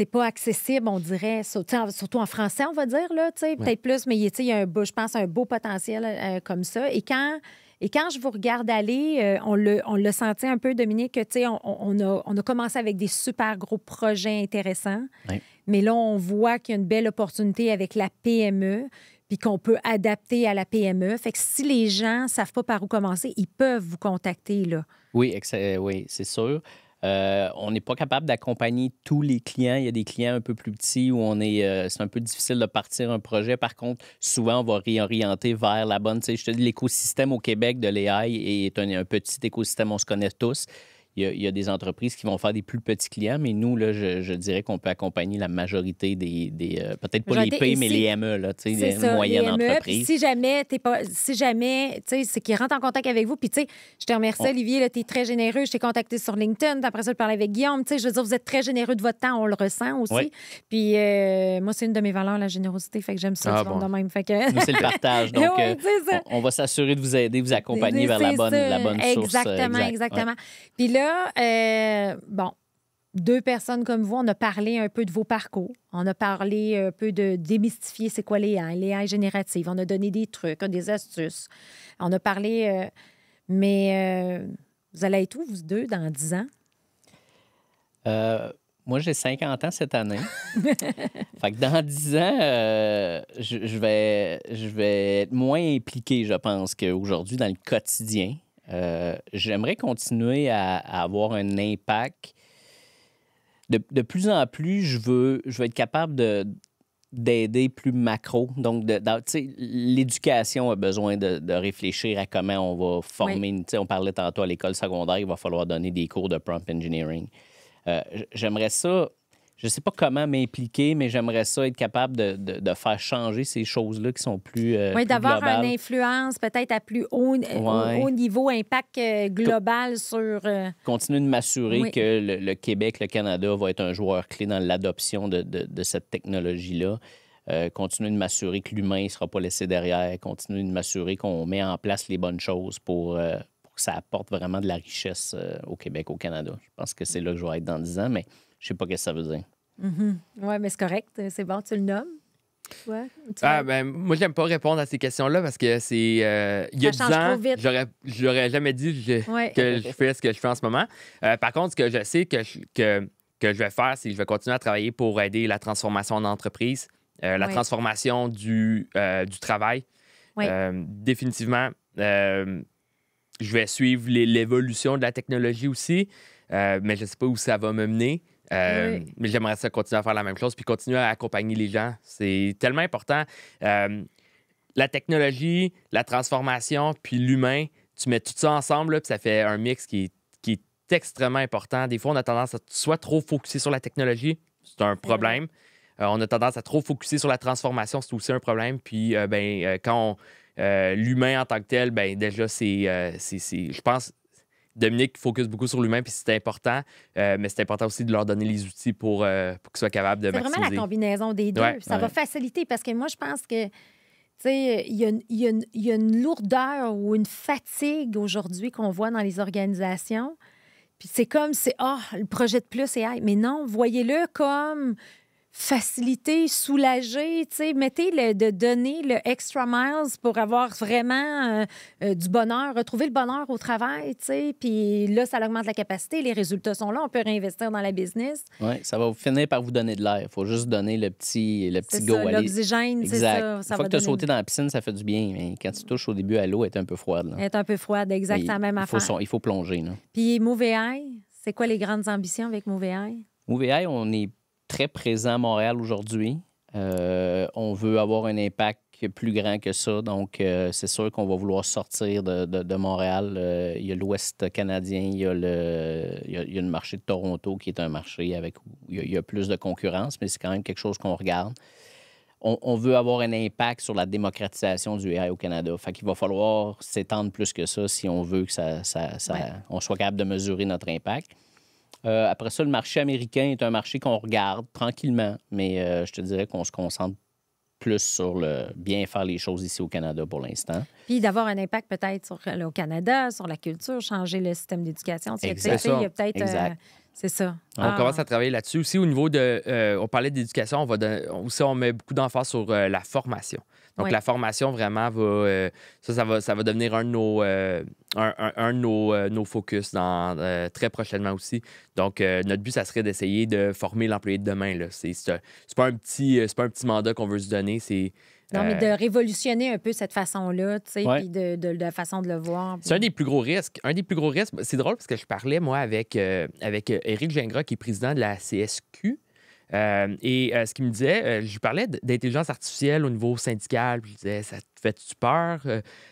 Speaker 3: pas accessible, on dirait, surtout en français, on va dire, là, peut-être plus, mais il y a je pense, un beau potentiel comme ça. Et quand je vous regarde aller, on l'a senti un peu, Dominique, que on a commencé avec des super gros projets intéressants. Oui. Mais là, on voit qu'il y a une belle opportunité avec la PME, puis qu'on peut adapter à la PME. Fait que si les gens ne savent pas par où commencer, ils peuvent vous contacter, là.
Speaker 1: Oui, c'est sûr. On n'est pas capable d'accompagner tous les clients. Il y a des clients un peu plus petits où c'est un peu difficile de partir un projet. Par contre, souvent, on va réorienter vers la bonne... Je te dis, l'écosystème au Québec de l'AI est un petit écosystème, on se connaît tous. Il y a des entreprises qui vont faire des plus petits clients, mais nous, là, je dirais qu'on peut accompagner la majorité des peut-être pas les P, mais les ME, là, les moyennes entreprises.
Speaker 3: Si jamais, c'est qu'ils rentrent en contact avec vous, puis je te remercie, Olivier, tu es très généreux. Je t'ai contacté sur LinkedIn, après ça, je parlais avec Guillaume. Je veux dire, vous êtes très généreux de votre temps, on le ressent aussi. Oui. Puis moi, c'est une de mes valeurs, la générosité, fait que j'aime ça, de même. Fait que...
Speaker 1: Nous, c'est le partage. Donc, on va s'assurer de vous aider, vous accompagner vers la bonne source.
Speaker 3: Exactement. Puis là, deux personnes comme vous, on a parlé un peu de vos parcours. On a parlé un peu de démystifier c'est quoi les AI génératives. On a donné des trucs, des astuces. On a parlé... mais vous allez être où, vous deux, dans 10 ans?
Speaker 1: Moi, j'ai 50 ans cette année. Fait que dans 10 ans, je vais être moins impliqué, je pense, qu'aujourd'hui dans le quotidien. J'aimerais continuer à avoir un impact. De plus en plus, je veux être capable d'aider plus macro. Donc, l'éducation a besoin de réfléchir à comment on va former. Oui. On parlait tantôt à l'école secondaire, il va falloir donner des cours de prompt engineering. J'aimerais ça... Je ne sais pas comment m'impliquer, mais j'aimerais ça être capable de faire changer ces choses-là qui sont plus
Speaker 3: d'avoir
Speaker 1: globales.
Speaker 3: Une influence peut-être à plus haut niveau, impact global sur...
Speaker 1: Continuer de m'assurer que le Québec, le Canada va être un joueur clé dans l'adoption de cette technologie-là. Continuer de m'assurer que l'humain ne sera pas laissé derrière. Continuer de m'assurer qu'on met en place les bonnes choses pour que ça apporte vraiment de la richesse au Québec, au Canada. Je pense que c'est là que je vais être dans 10 ans, mais je ne sais pas ce que ça veut dire.
Speaker 3: Mm-hmm. Oui, mais c'est correct. C'est bon, tu le nommes. toi?
Speaker 2: Moi, j'aime pas répondre à ces questions-là parce que c'est... il y a 10 ans, j'aurais jamais dit que je fais ce que je fais en ce moment. Par contre, ce que je sais que je vais faire, c'est que je vais continuer à travailler pour aider la transformation en entreprise, la transformation du travail. Définitivement, je vais suivre l'évolution de la technologie aussi, mais je ne sais pas où ça va me mener. Mais j'aimerais ça continuer à faire la même chose puis continuer à accompagner les gens. C'est tellement important. La technologie, la transformation, puis l'humain, tu mets tout ça ensemble, puis ça fait un mix qui est extrêmement important. Des fois, on a tendance à soit trop focusser sur la technologie, c'est un problème. On a tendance à trop focusser sur la transformation, c'est aussi un problème. Puis, quand l'humain en tant que tel, déjà, je pense, Dominique focus beaucoup sur l'humain, puis c'est important. Mais c'est important aussi de leur donner les outils pour qu'ils soient capables de maximiser.
Speaker 3: C'est vraiment la combinaison des deux. Ça va faciliter parce que moi, je pense que il y a une lourdeur ou une fatigue aujourd'hui qu'on voit dans les organisations. Puis c'est comme, le projet de plus, mais non, voyez-le comme faciliter, soulager, de donner le extra miles pour avoir vraiment du bonheur, retrouver le bonheur au travail, puis là, ça augmente la capacité, les résultats sont là, on peut réinvestir dans la business.
Speaker 1: Oui, ça va finir par vous donner de l'air. Il faut juste donner le petit go.
Speaker 3: L'oxygène, c'est ça.
Speaker 1: Une fois que tu as sauté dans la piscine, ça fait du bien, mais quand tu touches au début à l'eau, elle est un peu froide. Là.
Speaker 3: Elle est un peu froide, exactement, même affaire.
Speaker 1: Il faut plonger. Là.
Speaker 3: Puis Move AI, c'est quoi les grandes ambitions avec Move AI?
Speaker 1: Move AI, on est très présent à Montréal aujourd'hui. On veut avoir un impact plus grand que ça. Donc, c'est sûr qu'on va vouloir sortir de Montréal. Il y a l'Ouest canadien, il y a le marché de Toronto qui est un marché avec où il y a plus de concurrence, mais c'est quand même quelque chose qu'on regarde. On veut avoir un impact sur la démocratisation du AI au Canada. Fait qu'il va falloir s'étendre plus que ça si on veut que on soit capable de mesurer notre impact. Après ça, le marché américain est un marché qu'on regarde tranquillement, mais je te dirais qu'on se concentre plus sur le bien faire les choses ici au Canada pour l'instant.
Speaker 3: Puis d'avoir un impact peut-être au Canada, sur la culture, changer le système d'éducation.
Speaker 1: Exact.
Speaker 3: Il y a peut-être... c'est ça.
Speaker 2: On commence à travailler là-dessus. Aussi, au niveau de... on parlait d'éducation, on met beaucoup d'emphase sur la formation. Donc, la formation, vraiment, ça va devenir un de nos focus très prochainement aussi. Donc, notre but, ça serait d'essayer de former l'employé de demain. Là. C'est pas un petit mandat qu'on veut se donner.
Speaker 3: Non, mais de révolutionner un peu cette façon-là, puis de la façon de le voir. Puis...
Speaker 2: C'est un des plus gros risques. C'est drôle parce que je parlais, moi, avec Éric Gingras, qui est président de la CSQ. Ce qu'il me disait, je lui parlais d'intelligence artificielle au niveau syndical, puis je disais, ça te fait-tu peur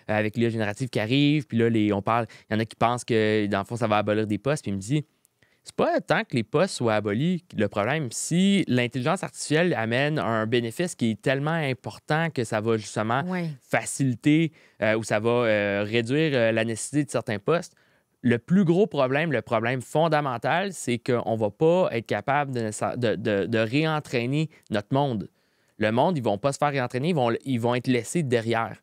Speaker 2: avec l'IA générative qui arrive? Puis là, il y en a qui pensent que, dans le fond, ça va abolir des postes. Puis il me dit, c'est pas tant que les postes soient abolis le problème. Si l'intelligence artificielle amène un bénéfice qui est tellement important que ça va justement faciliter ou ça va réduire la nécessité de certains postes, le plus gros problème, le problème fondamental, c'est qu'on ne va pas être capable de réentraîner notre monde. Le monde, ils ne vont pas se faire réentraîner, ils vont être laissés derrière.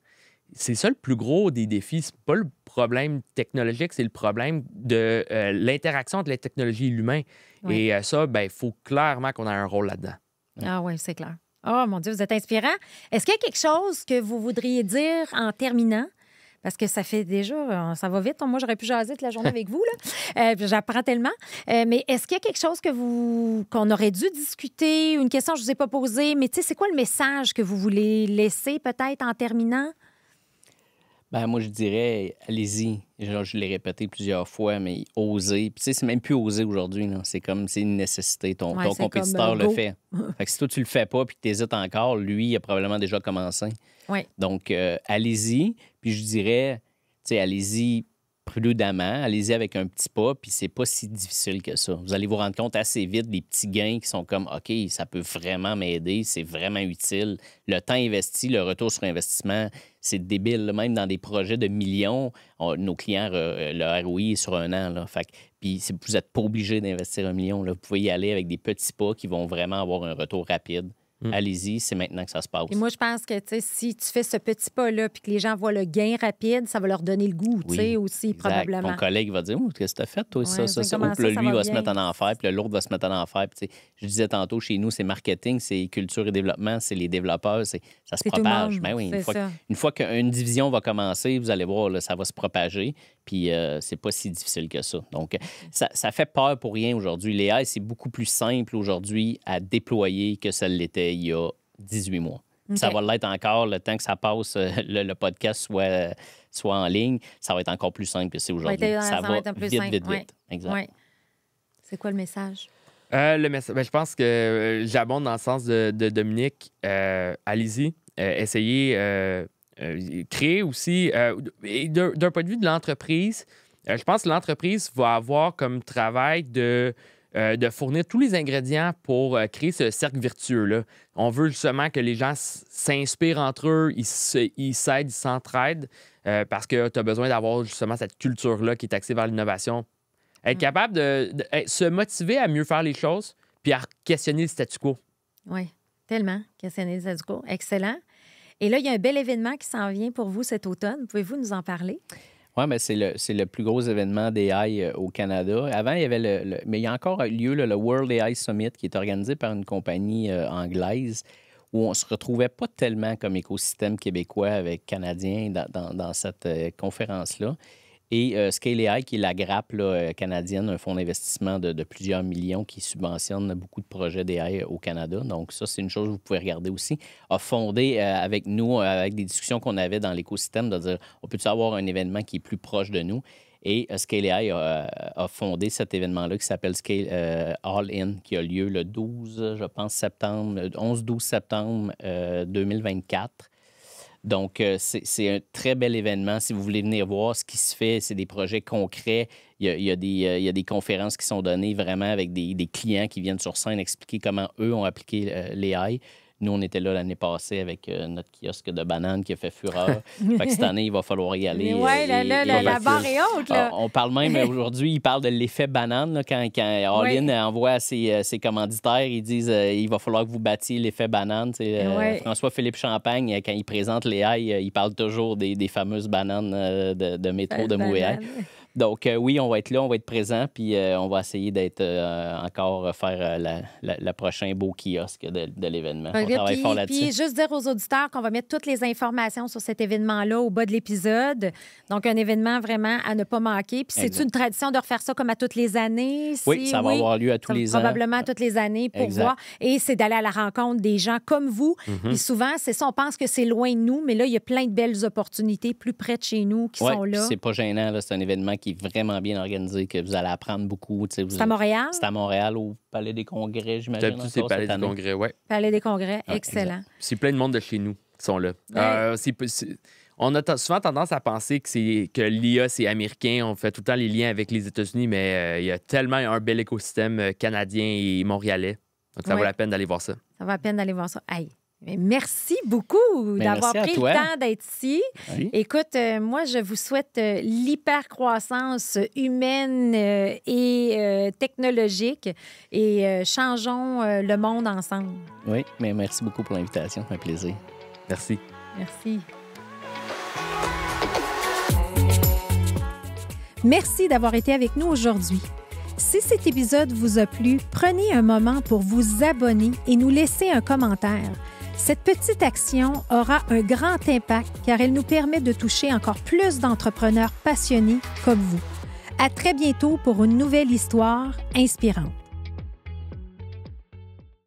Speaker 2: C'est ça le plus gros des défis. Ce n'est pas le problème technologique, c'est le problème de l'interaction entre la technologie et l'humain. Et ça, il faut clairement qu'on ait un rôle là-dedans.
Speaker 3: Ah oui, c'est clair. Oh mon Dieu, vous êtes inspirant. Est-ce qu'il y a quelque chose que vous voudriez dire en terminant? Parce que ça fait déjà... Ça va vite. Moi, j'aurais pu jaser toute la journée avec vous. Là. J'apprends tellement. Mais est-ce qu'il y a quelque chose qu'on aurait dû discuter? Une question que je ne vous ai pas posée. Mais c'est quoi le message que vous voulez laisser peut-être en terminant?
Speaker 1: Moi, je dirais, allez-y. Je l'ai répété plusieurs fois, mais osez. Puis, c'est même plus oser aujourd'hui. C'est une nécessité. Ton compétiteur le fait. Fait que si toi, tu le fais pas puis que tu hésites encore, lui, il a probablement déjà commencé. Donc, allez-y. Puis, je dirais, allez-y prudemment, allez-y avec un petit pas, puis c'est pas si difficile que ça. Vous allez vous rendre compte assez vite des petits gains qui sont comme, OK, ça peut vraiment m'aider, c'est vraiment utile. Le temps investi, le retour sur investissement, c'est débile. Même dans des projets de millions, nos clients, le ROI est sur 1 an. Là. Puis vous n'êtes pas obligé d'investir 1 million. Là. Vous pouvez y aller avec des petits pas qui vont vraiment avoir un retour rapide. allez-y, c'est maintenant que ça se passe.
Speaker 3: Et moi, je pense que si tu fais ce petit pas-là puis que les gens voient le gain rapide, ça va leur donner le goût, aussi,
Speaker 1: exact.
Speaker 3: probablement.
Speaker 1: Ton collègue va dire, qu'est-ce que tu as fait, toi, ça. Puis lui va se mettre en enfer, puis l'autre va se mettre en enfer. Puis, je disais tantôt, chez nous, c'est marketing, c'est culture et développement, c'est les développeurs, ça se propage. Ben oui, une fois qu'une division va commencer, vous allez voir, là, ça va se propager. Puis c'est pas si difficile que ça. Donc, ça fait peur pour rien aujourd'hui. L'AI, c'est beaucoup plus simple aujourd'hui à déployer que ça l'était il y a 18 mois. Okay. Ça va l'être encore le temps que ça passe, le podcast soit en ligne. Ça va être encore plus simple que c'est aujourd'hui. Ça va être vite. Exact. Ouais.
Speaker 3: C'est quoi le message?
Speaker 2: Le message, je pense que j'abonde dans le sens de Dominique. Allez-y, essayez... créer aussi, d'un point de vue de l'entreprise, je pense que l'entreprise va avoir comme travail de fournir tous les ingrédients pour créer ce cercle vertueux-là. On veut justement que les gens s'inspirent entre eux, ils s'aident, ils s'entraident, parce que tu as besoin d'avoir justement cette culture-là qui est axée vers l'innovation. Être capable de se motiver à mieux faire les choses, puis à questionner le statu quo.
Speaker 3: Oui, tellement. Questionner le statu quo. Excellent. Et là, il y a un bel événement qui s'en vient pour vous cet automne. Pouvez-vous nous en parler?
Speaker 1: Oui, mais c'est le plus gros événement d'AI au Canada. Avant, il y avait mais il y a encore lieu le World AI Summit qui est organisé par une compagnie anglaise où on ne se retrouvait pas tellement comme écosystème québécois avec Canadiens dans cette conférence-là. Et Scale AI, qui est la grappe canadienne, un fonds d'investissement de plusieurs millions qui subventionne beaucoup de projets d'AI au Canada. Donc ça, c'est une chose que vous pouvez regarder aussi. A fondé avec nous, avec des discussions qu'on avait dans l'écosystème, de dire, on peut-tu avoir un événement qui est plus proche de nous? Et Scale AI a fondé cet événement-là qui s'appelle Scale All In, qui a lieu le 12, je pense, 11-12 septembre 2024. Donc, c'est un très bel événement. Si vous voulez venir voir ce qui se fait, c'est des projets concrets. Il y a des conférences qui sont données vraiment avec des clients qui viennent sur scène expliquer comment eux ont appliqué l'AI. Nous, on était là l'année passée avec notre kiosque de bananes qui a fait fureur. Fait que cette année, il va falloir y aller.
Speaker 3: Oui, la barre est haute. Là.
Speaker 1: On parle même aujourd'hui, il parle de l'effet banane. Là, quand All-In envoie à ses commanditaires, ils disent il va falloir que vous battiez l'effet banane. François-Philippe Champagne, quand il présente l'AI, il parle toujours des fameuses bananes de métro de Montréal. Donc, oui, on va être là, on va être présent, puis on va essayer d'être faire le prochain beau kiosque de l'événement. On travaille fort là-dessus.
Speaker 3: Puis, juste dire aux auditeurs qu'on va mettre toutes les informations sur cet événement-là au bas de l'épisode. Donc, un événement vraiment à ne pas manquer. Puis, c'est une tradition de refaire ça comme à toutes les années?
Speaker 1: Oui, ça va avoir lieu à tous les ans.
Speaker 3: Probablement à toutes les années pour voir. Et c'est d'aller à la rencontre des gens comme vous. Puis souvent, c'est ça, on pense que c'est loin de nous, mais là, il y a plein de belles opportunités plus près de chez nous qui sont là.
Speaker 1: C'est pas gênant, là. C'est un événement qui est vraiment bien organisé, que vous allez apprendre beaucoup.
Speaker 3: C'est à Montréal?
Speaker 1: C'est à Montréal, au Palais des Congrès, j'imagine.
Speaker 2: D'habitude, c'est Palais des Congrès, oui.
Speaker 3: Palais des Congrès, excellent.
Speaker 2: C'est plein de monde de chez nous qui sont là. On a souvent tendance à penser que l'IA, c'est américain. On fait tout le temps les liens avec les États-Unis, mais il y a tellement un bel écosystème canadien et montréalais. Donc, ça vaut la peine d'aller voir ça.
Speaker 3: Ça vaut la peine d'aller voir ça. Hey. Merci beaucoup d'avoir pris le temps d'être ici. Oui. Écoute, moi, je vous souhaite l'hypercroissance humaine et technologique et changeons le monde ensemble.
Speaker 1: Oui, mais merci beaucoup pour l'invitation. C'est un plaisir.
Speaker 2: Merci.
Speaker 3: Merci. Merci d'avoir été avec nous aujourd'hui. Si cet épisode vous a plu, prenez un moment pour vous abonner et nous laisser un commentaire. Cette petite action aura un grand impact car elle nous permet de toucher encore plus d'entrepreneurs passionnés comme vous. À très bientôt pour une nouvelle histoire inspirante.